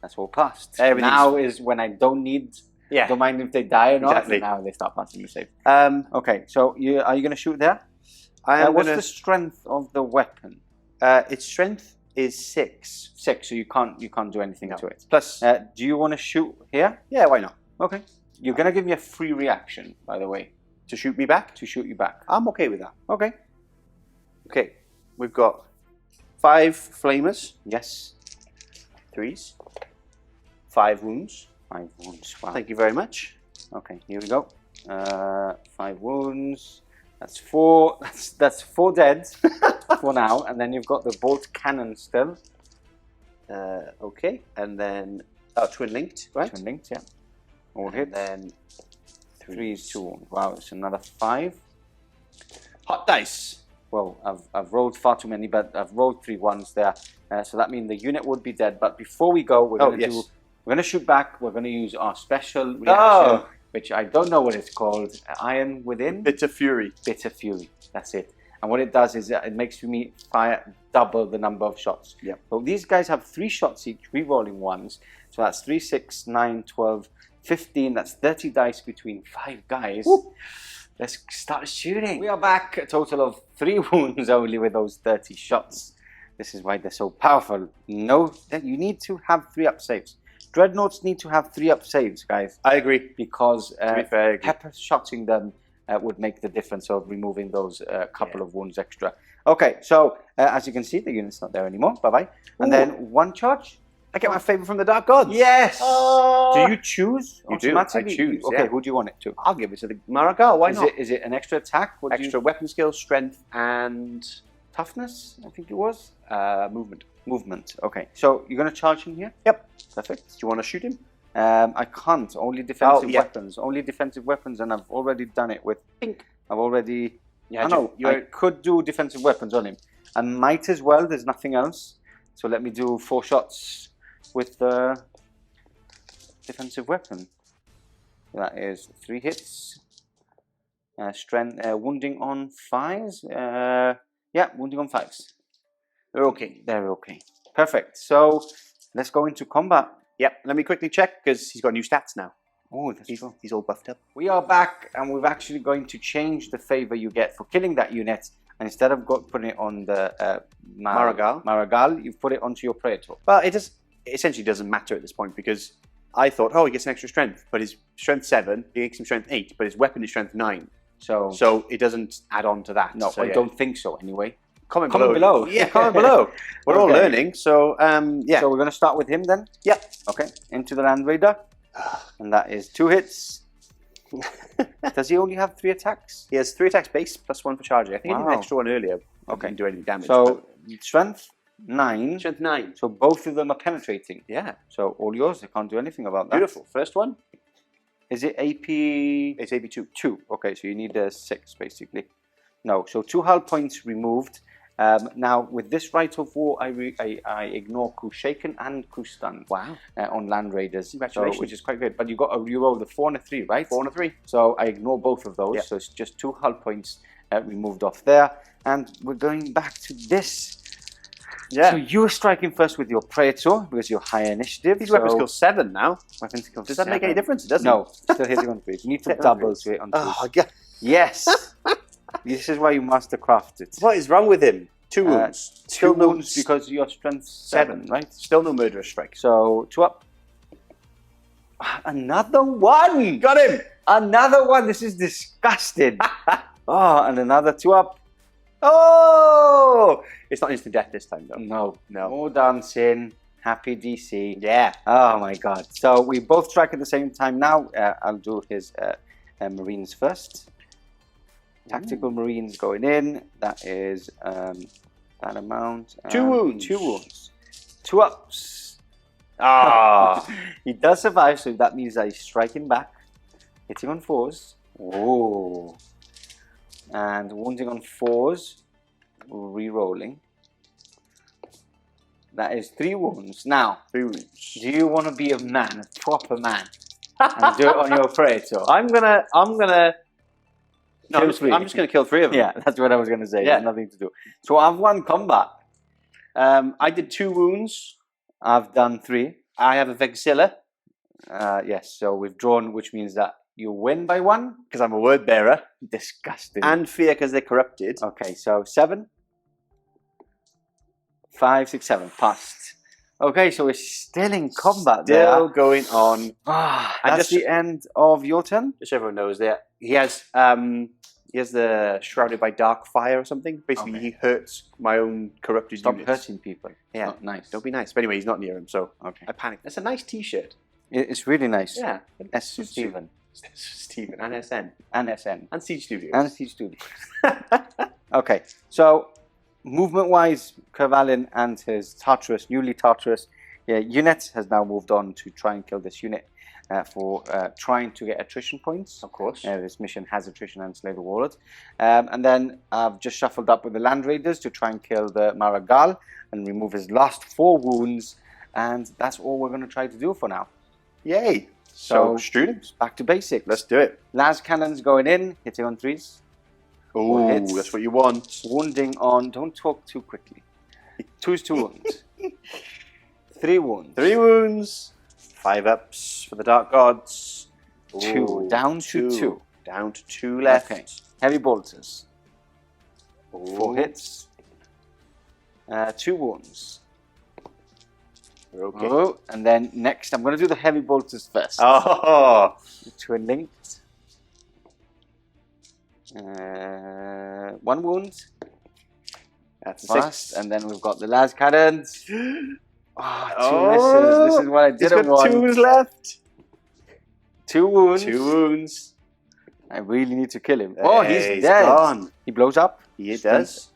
That's all passed. Everything's- Now is when I don't need. Yeah. Don't mind if they die or not. Exactly. Now they start passing the save. Okay. So are you going to shoot there? What's the strength of the weapon? Its strength is 6. 6. So you can't do anything to it. Plus, Do you want to shoot here? yeah, why not? Okay. You're going to give me a free reaction, by the way, To shoot me back? to shoot you back. I'm okay with that. Okay. Okay. We've got 5 flamers, Yes. 3s, 5 wounds. 5 wounds. Wow. Thank you very much. Okay, here we go. 5 wounds. That's 4. That's 4 dead for now. And then you've got the bolt cannon still. Okay. And then twin linked, right? Twin linked, yeah. All And hit. then 3 is 2 wounds. Wow, it's another 5. hot dice. Well, I've rolled far too many, but I've rolled 3 ones there. So that means the unit would be dead. But before we go, we're going to we're going to shoot back. We're going to use our special reaction, which I don't know what it's called. Iron Within? Bitter Fury. Bitter Fury. That's it. And what it does is it makes me fire double the number of shots. Yep. So these guys have 3 shots each, re-rolling ones. So that's 3, 6, 9, 12, 15. That's 30 dice between 5 guys. Woo. Let's start shooting. We are back. A total of 3 wounds only with those 30 shots. This is why they're so powerful. No, you need to have 3-up saves. Dreadnoughts need to have 3-up saves, guys. I agree. Because To be fair, I agree. pepper shotting them would make the difference of removing those couple of wounds extra. Okay, so as you can see, the unit's not there anymore. Bye-bye. And then 1 charge. I get my favour from the Dark Gods. Yes! Oh. Do you choose You do. automatically? I choose, Okay, yeah. who do you want it to? I'll give it to the Maragal. Why not? Is it an extra attack? What do Extra weapon skill, strength, and toughness, I think it was. movement. Movement. Okay, so you're going to charge him here? Yep. Perfect. Do you want to shoot him? I can't. Only defensive yeah. weapons. Only defensive weapons, and I've already done it with pink. I've already. Yeah, I know. I could do defensive weapons on him. I might as well. There's nothing else. So let me do 4 shots with the defensive weapon. That is 3 hits. Strength, wounding on 5s. Yeah, wounding on 5s. They're okay. They're okay. Perfect. So let's go into combat. Yep. Let me quickly check because he's got new stats now. Oh, that's true. He's all buffed up. We are back, and we're actually going to change the favor you get for killing that unit. And instead of putting it on the Maragal, you've put it onto your Praetor. Well, it essentially doesn't matter at this point because I thought, oh, he gets an extra strength, but his strength 7, he makes him strength 8, but his weapon is strength 9. So it doesn't add on to that. No, so, I don't think so anyway. Comment below. below. Yeah, comment below. We're all learning, so yeah. So we're going to start with him then? Yep. Okay, into the Land Raider. And that is 2 hits. Does he only have 3 attacks? He has 3 attacks base plus 1 for charging. I think he did an Wow. extra one earlier. Okay. Didn't do any damage. So strength 9. Strength 9. So both of them are penetrating. Yeah. So all yours. I can't do anything about that. Beautiful. First one. Is it AP? It's AP 2. 2. Okay, so you need a 6 basically. No, so 2 hull points removed. Now with this Rite of War, I ignore Crew Shaken and Crew Stun. Wow. On Land Raiders, Congratulations. which is quite good. But you got to reroll the 4 and a 3, right? 4 and a 3. So I ignore both of those. Yep. So it's just 2 hull points removed off there, and we're going back to this. Yeah. So you're striking first with your Praetor because you're higher initiative. He's weapon skill 7 now. Weapon skill. Does that make any 7. difference? It doesn't. No, still hitting on 3. You need to double to it on 2. Oh, God. Yes. This is why you mastercraft it. What is wrong with him? 2 wounds. 2 wounds because you're strength 7, right? Still no murderous strike. So 2 up. Another one. Got him. Another one. This is disgusting. Oh, and another 2 up. Oh! It's not instant death this time, though. No. No. More dancing. Happy DC. Yeah. Oh my God. So we both strike at the same time now. I'll do his Marines first. Tactical Marines going in. That is that amount. 2 wounds. 2 wounds. 2 ups. Ah. He does survive, so that means that he's striking back. Hitting on 4s. Oh. And wounding on 4s. Re-rolling. That is 3 wounds. Now, 3 wounds. do you want to be a man, a proper man, and do it on your Praetor? I'm gonna. No, I'm just gonna kill 3 of them. Yeah, that's what I was gonna say. Yeah. There's nothing to do. So I've won combat. I did 2 wounds. I've done 3. I have a Vexilla. Yes, so we've drawn, which means that you win by 1. Because I'm a word bearer. Disgusting. And fear because they're corrupted. Okay, so 7. 5, 6, 7. Passed. Okay, so we're still in combat there. Still going on. Ah, And that's just- the end of your turn? Just so everyone knows that he has the Shrouded by Dark Fire or something. Basically, Okay. he hurts my own corrupted Stop units. hurting people. Yeah. Not nice. Don't be nice. But anyway, he's not near him, so Okay. I panicked. That's a nice T-shirt. It's really nice. Yeah. S. Suits Stephen. you. Stephen and SN And SN. and Siege Studios. And Siege Studio. Okay, so movement-wise, Khr Vhalen and his Tartaros, newly Tartaros unit has now moved on to try and kill this unit for trying to get attrition points. Of course. This mission has attrition and slay the warlord. And then I've just shuffled up with the Land Raiders to try and kill the Maragal and remove his last 4 wounds. And that's all we're going to try to do for now. Yay. So, students, back to basics. let's do it. Las cannons going in, hitting on 3s. Oh, hits. that's what you want. Wounding on, don't talk too quickly. 2's 2 wounds. 3 wounds. 3 wounds. 5 ups for the Dark Gods. 2. Down to 2. Down to 2 left. Okay. Heavy bolters. Ooh. 4 hits. 2 wounds. We're okay. Oh, and then next, I'm going to do the heavy bolters first. Oh. Twin linked. 1 wound. That's a Fast. 6. And then we've got the las cannons. 2 Oh. misses. This is what I He's didn't got want. 2s left. 2 wounds. 2 wounds. I really need to kill him. Oh, he's He's dead. gone. He blows up. He Strength,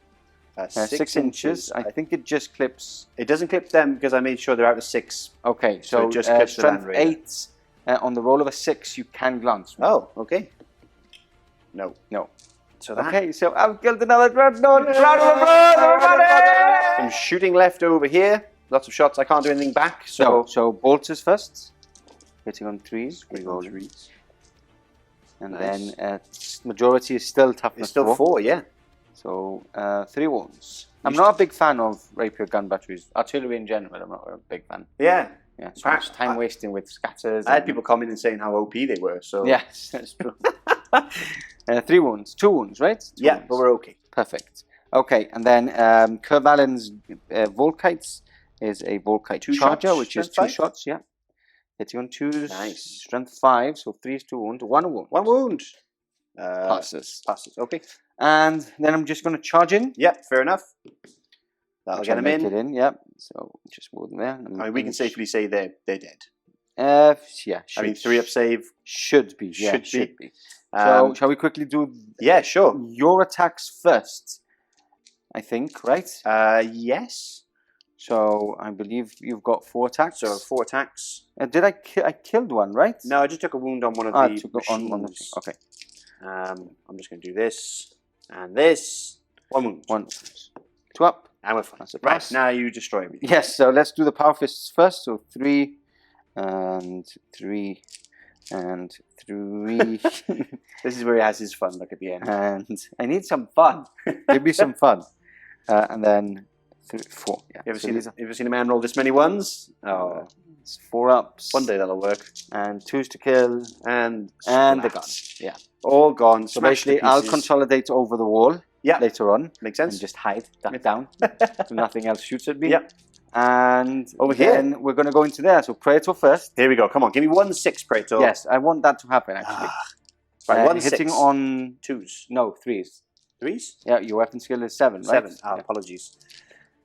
does. 6 inches. I think it just clips. It doesn't clip them because I made sure they're out of 6. Okay, So so it just clips the strength Land Raider. 8. On the roll of a 6, you can glance. Oh, okay. No. No. So that. Okay, so I've killed another dreadnought. Round of applause, everybody! Some shooting left over here. Lots of shots. I can't do anything back. So, So bolters first. Hitting on 3s. Hitting on 3s. And Nice. then majority is still toughness It's still 4, yeah. So 3 wounds. I'm not a big fan of rapier gun batteries. Artillery in general, I'm not a big fan. Yeah. Yeah, so much time I- wasting with scatters. I had and- people commenting saying how OP they were. So Yes, that's true. 3 wounds. 2 wounds, right? 2 yeah, wounds. but we're okay. Perfect. Okay, and then Khr Vhalen's Volkites is a Volkite 2 charger, shots, which is strength 2 5? shots, yeah. Hitting on 2s. Nice. Strength 5, so 3 is 2 wounds. 1 wound. 1 wound. Passes. Passes. Okay. And then I'm just going to charge in. Yep, fair enough. That'll Which get I'll them make in. it in, yeah. So just move them there. I mean, we can safely say they're dead. Yeah, I mean, 3 up save. Should be, yeah, Should be. So shall we quickly do Yeah, sure. your attacks first? I think, right? Yes. So I believe you've got 4 attacks. So 4 attacks. Did I killed one, right? No, I just took a wound on one of I the took it on the machines. Okay. I'm just going to do this and this. 1 wound. 1, 2 up. And we're fine. That's a Right, pass. now you destroy everything. Yes, so let's do the power fists first. So 3 and 3 and 3 This is where he has his fun, look at the end. and I need some fun. Give me some fun. And then 3, 4. Yeah. You ever, So seen, these are- you ever seen a man roll this many ones? Oh, it's 4 ups. one day that'll work. And 2s to kill. And And the splat. gun. Yeah. All gone. So smashed to basically, I'll pieces. consolidate over the wall Yeah, later on makes and sense. just hide, duck down, so nothing else shoots at me. Yep. And Over here. then we're going to go into there. So Praetor first. Here we go. Come on, give me 1 6, Praetor. Yes, I want that to happen actually. Right, 1 hitting 6. on 2s. no 3s. 3s? Yeah, your weapon skill is 7, right? 7. Yeah. Apologies.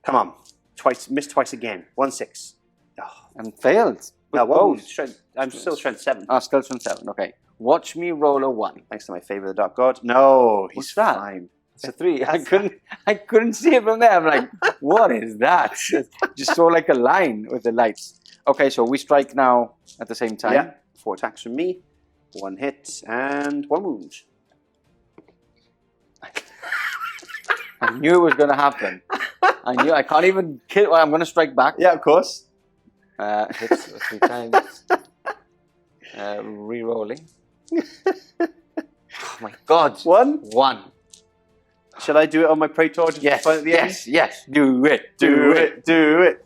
Come on. Twice. Missed twice again. 1 6. Oh. And failed. With No, both. I'm still strength 7. Still from 7. Okay. Watch me roll a 1. Thanks to my favourite, the Dark God. No, he's What's that? fine. It's a 3. I couldn't see it from there. I'm like, what is that? Just saw like a line with the lights. Okay, so we strike now at the same time. Yeah. 4 attacks from me. 1 hit and 1 wound. I knew it was going to happen. I knew. I can't even kill. Well, I'm going to strike back. Yeah, of course. Hits 3 times. Re-rolling. Oh my God. 1. 1. Shall I do it on my Praetor? Just Yes. at the Yes. end? Yes. Do it. Do it. Do it.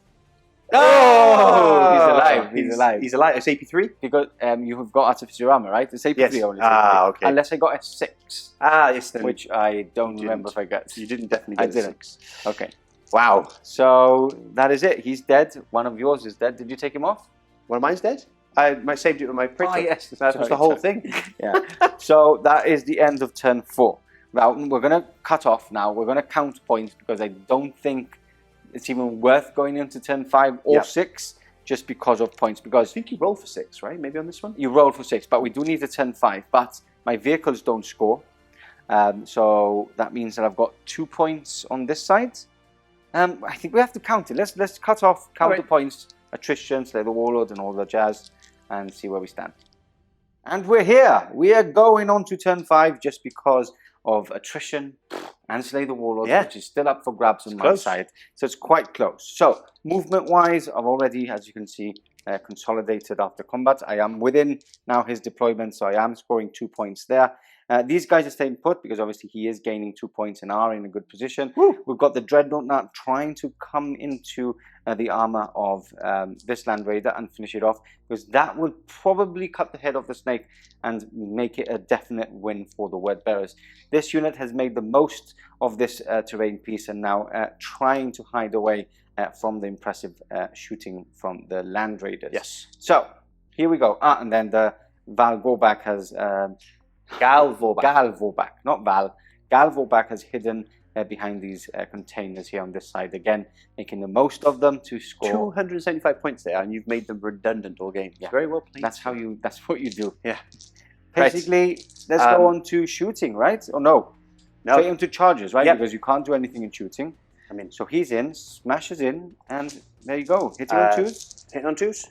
Oh, he's alive. He's alive. He's alive. It's AP3? Because you have got Artificer Armour, right? It's AP3 Yes. only. Okay. Unless I got a 6. Yes, then. Which I don't You remember didn't. if I got. You didn't definitely get I didn't. 6. Okay. Wow. So that is it. He's dead. One of yours is dead. Did you take him off? One of mine's dead? I saved it with my Praetor. Oh, yes. That was Sorry, the whole sorry. thing. Yeah. So that is the end of turn 4. Now we're going to cut off now. We're going to count points because I don't think it's even worth going into turn 5 or 6 just because of points. Because I think you rolled for 6, right? Maybe on this one? you roll for 6, but we do need a turn 5. But my vehicles don't score. So that means that I've got 2 points on this side. I think we have to count it. Let's cut off, count the points, attrition, slay the warlord and all the jazz, and see where we stand. And we're here. We are going on to turn 5 just because of attrition and slay the warlord, which is still up for grabs on my side. So it's quite close. So movement-wise, I've already, as you can see, consolidated after combat. I am within now his deployment, so I am scoring 2 points there. These guys are staying put because obviously he is gaining 2 points and are in a good position. Woo. We've got the Dreadnought now trying to come into the armor of this Land Raider and finish it off, because that would probably cut the head off the snake and make it a definite win for the Word Bearers. This unit has made the most of this terrain piece and now trying to hide away from the impressive shooting from the Land Raiders. Yes. So here we go. And then the Val Gorbak has... Gal Vhalen, not Val. Gal Vhalen has hidden behind these containers here on this side again, making the most of them to score 275 points there, and you've made them redundant all game. Yeah. Very well played. That's what you do. Yeah. Basically, let's go on to shooting, right? Or no? Straight into charges, right? Because you can't do anything in shooting. I mean, so he's in, smashes in, and there you go. Hitting on 2s. Hitting on 2s.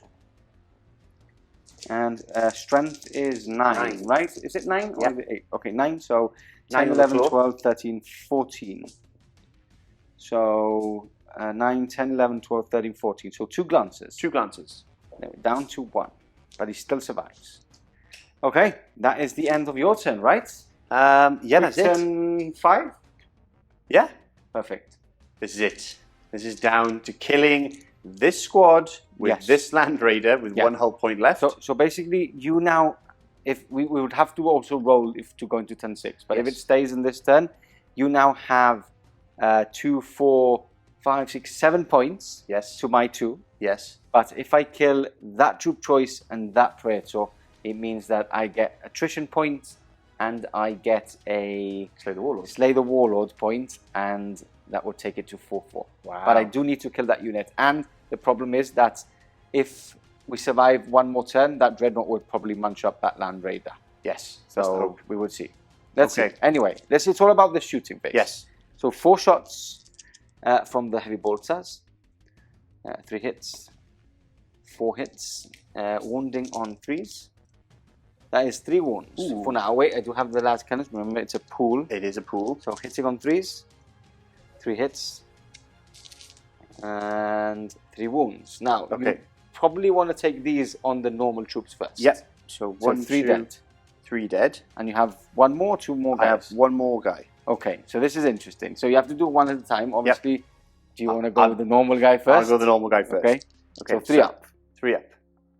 And strength is 9, right? Is it 9 or is it 8? Okay, 9. So 10, 9 11, 12, 13, 14. So 9, 10, 11, 12, 13, 14. So 2 glances. 2 glances. Down to 1. But he still survives. Okay, that is the end of your turn, right? Yeah, that's it. Turn 5? Yeah. Perfect. This is it. This is down to killing this squad with this Land Raider with 1 hull point left. So basically, you now, if we would have to also roll to go into turn 6, but if it stays in this turn, you now have 2, 4, 5, 6, 7 points. Yes. To my 2. Yes. But if I kill that troop choice and that Praetor, it means that I get attrition points and I get a Slay the Warlord point, and that would take it to 4-4. Wow. But I do need to kill that unit, and the problem is that if we survive 1 more turn, that Dreadnought would probably munch up that Land Raider. Yes. So we would see. Let's see. Anyway, it's all about the shooting phase. Yes. So 4 shots from the heavy bolters. 3 hits. 4 hits. Wounding on 3s. That is 3 wounds. Ooh. For now, wait, I do have the last cannons. Remember, it's a pool. It is a pool. So hitting on 3s. 3 hits. And 3 wounds. Now, you probably want to take these on the normal troops first. Yep. So 1, 3 2, dead. 3 dead. And you have 1 more, 2 more guys? I have 1 more guy. Okay, so this is interesting. So you have to do 1 at a time. Obviously, do you want to go with the normal guy first? I'll go with the normal guy first. Okay. So 3 up. 3 up.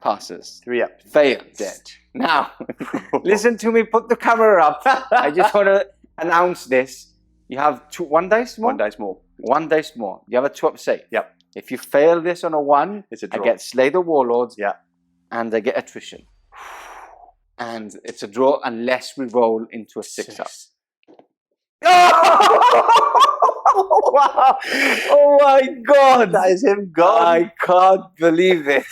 Passes. 3 up. Fails. Dead. Now, listen to me. Put the camera up. I just want to announce this. You have 1 dice more? 1 dice more. 1 dice more. You have a 2 up save. Yep. If you fail this on a 1, it's a draw. I get Slay the Warlords. Yeah. And I get attrition. And it's a draw unless we roll into a 6 up. Oh, wow. Oh my God. That is him gone. I can't believe it.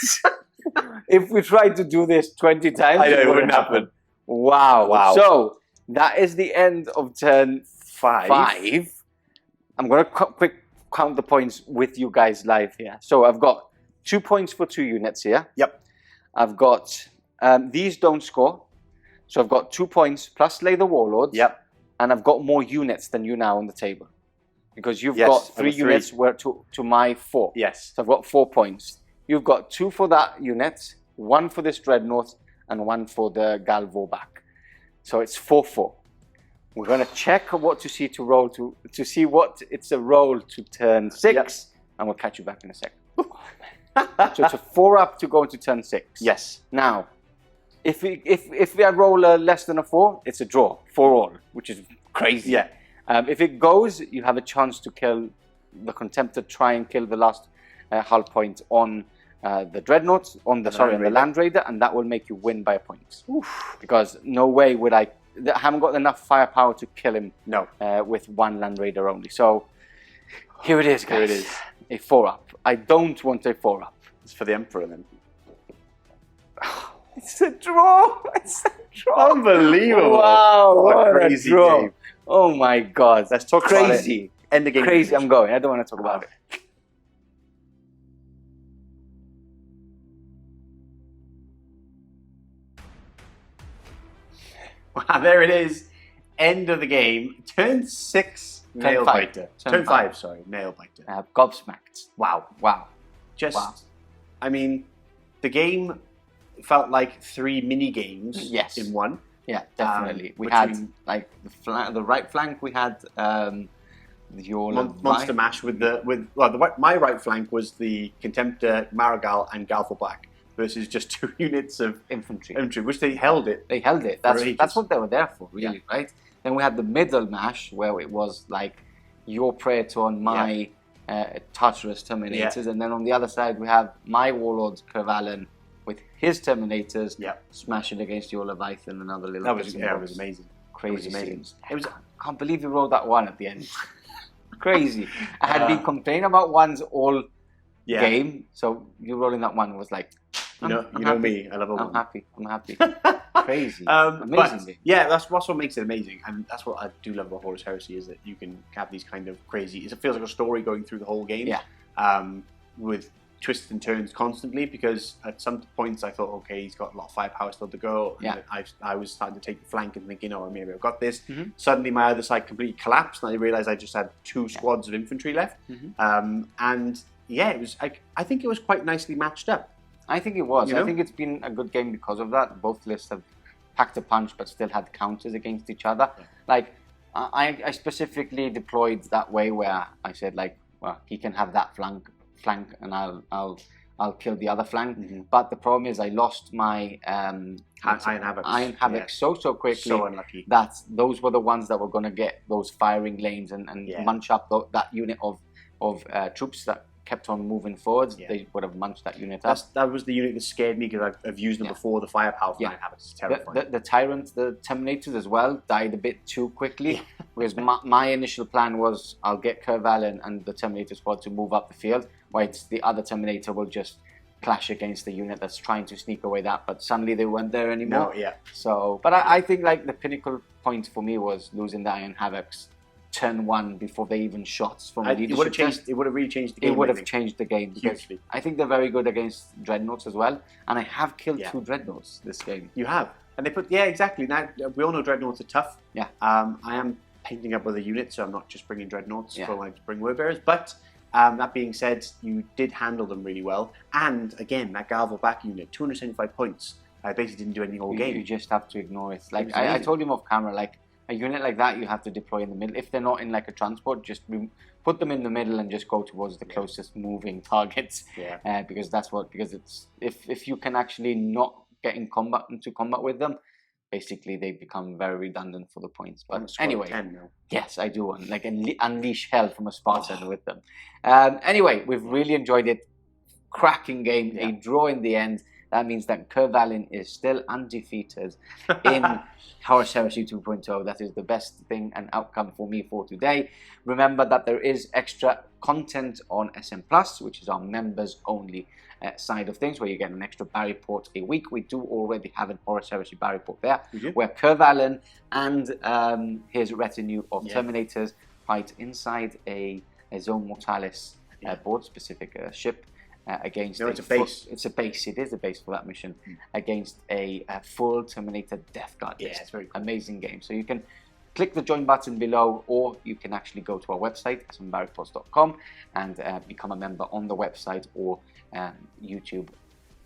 If we tried to do this 20 times, I know, it wouldn't happen. Wow. Wow. So that is the end of turn 5. I'm going to quick count the points with you guys live here. So I've got 2 points for 2 units here. Yep. I've got, these don't score. So I've got 2 points plus Slay the Warlords. Yep. And I've got more units than you now on the table. because you've Yes, got I've 3 got units where to my 4. Yes. So I've got 4 points. You've got 2 for that unit, 1 for this Dreadnought, and 1 for the Galvoback. So it's 4-4. We're going to check what to see to roll to see what it's a roll to turn 6, and we'll catch you back in a second. So it's a 4 up to go into turn 6. Yes. Now, if we roll less than a 4, it's a draw, 4 all, which is crazy. Yeah. If it goes, you have a chance to kill the Contemptor, try and kill the last hull point on the Dreadnought, on the Land Raider, and that will make you win by a point. Oof. Because no way would I haven't got enough firepower to kill him. No. With 1 Land Raider only. So here it is, guys. Here it is. A 4 up. I don't want a 4 up. It's for the Emperor then. It's a draw. It's a draw. Unbelievable. Wow, what a crazy draw. game. Oh my God. Let's talk crazy. About it. End the game. Crazy. I'm going. I don't want to talk about it. Wow, there it is. End of the game. Turn 6, nail biter. Turn 5, sorry, nail biter. Gobsmacked. Wow. Wow. Just, I mean, the game felt like 3 mini games in one. Yeah, definitely. We had like the right flank. We had your Monster Mash with my right flank was the Contemptor, Marigal, and Galvoback versus just 2 units of infantry, which they held it. They held it. That's what they were there for, really, right? Then we had the middle mash where it was like your Praetor and my Tartaros Terminators, and then on the other side we have my Warlord Khr Vhalen with his Terminators smashing against your Leviathan and other little. That was amazing. Crazy scenes. I can't believe you rolled that 1 at the end. Crazy. I had been complaining about 1s all game, so you rolling that 1 was like. You know me. I love a 1. I'm happy. Crazy. Amazing game. Yeah, that's what makes it amazing, and that's what I do love about Horus Heresy is that you can have these kind of crazy. It feels like a story going through the whole game. Yeah. With twists and turns constantly, because at some points I thought, okay, he's got a lot of firepower still to go. And I was starting to take the flank and thinking, oh, maybe I've got this. Suddenly my other side completely collapsed, and I realized I just had 2 squads of infantry left. And yeah, it was. I think it was quite nicely matched up. I think it was. I think it's been a good game because of that. Both lists have packed a punch, but still had counters against each other. Like I specifically deployed that way where I said, like, well, he can have that flank, and I'll kill the other flank. But the problem is I lost my Iron Havoc so quickly. So unlucky. That those were the ones that were going to get those firing lanes and munch up that unit of troops that kept on moving forwards. They would have munched that unit up. That was the unit that scared me because I've used them before. The firepower for Iron Havoc is terrifying. The Tyrant, the Terminators as well, died a bit too quickly. Because my initial plan was I'll get Khr Vhalen and the Terminator squad to move up the field, whilst the other Terminator will just clash against the unit that's trying to sneak away that. But suddenly they weren't there anymore. So, but I think like the pinnacle point for me was losing the Iron Havocs turn 1 before they even shot from it would have really changed the game. It would have changed the game because hugely. I think they're very good against Dreadnoughts as well, and I have killed 2 Dreadnoughts this game. You have, and they put exactly. Now we all know Dreadnoughts are tough. I am painting up with a unit, so I'm not just bringing Dreadnoughts for when I bring Wordbearers. But that being said, you did handle them really well, and again that Galvoback unit, 275 points. I basically didn't do anything all game. You just have to ignore it. Like I told him off camera, like. A unit like that you have to deploy in the middle. If they're not in like a transport, just put them in the middle and just go towards the closest moving targets. Because it's if you can actually not get into combat with them, basically they become very redundant for the points. But anyway, 10 now. Yes, I do want like unleash hell from a Spartan with them. Anyway, we've really enjoyed it. Cracking game, a draw in the end. That means that Khr Vhalen is still undefeated in Horus Heresy 2.0. That is the best thing and outcome for me for today. Remember that there is extra content on SM Plus, which is our members only side of things, where you get an extra bar report a week. We do already have an Horus Heresy bar report there, where Khr Vhalen and his retinue of Terminators fight inside a Zone Mortalis board-specific ship. Against it's a base. It is a base for that mission against a full Terminator Death Guard list. It's very cool. Amazing game. So you can click the join button below, or you can actually go to our website, smbarrackpods.com, and become a member on the website or YouTube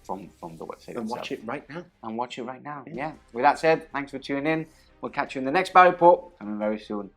from the website And itself. watch it right now. And watch it right now, yeah. With that said, thanks for tuning in. We'll catch you in the next Battle Report, coming very soon.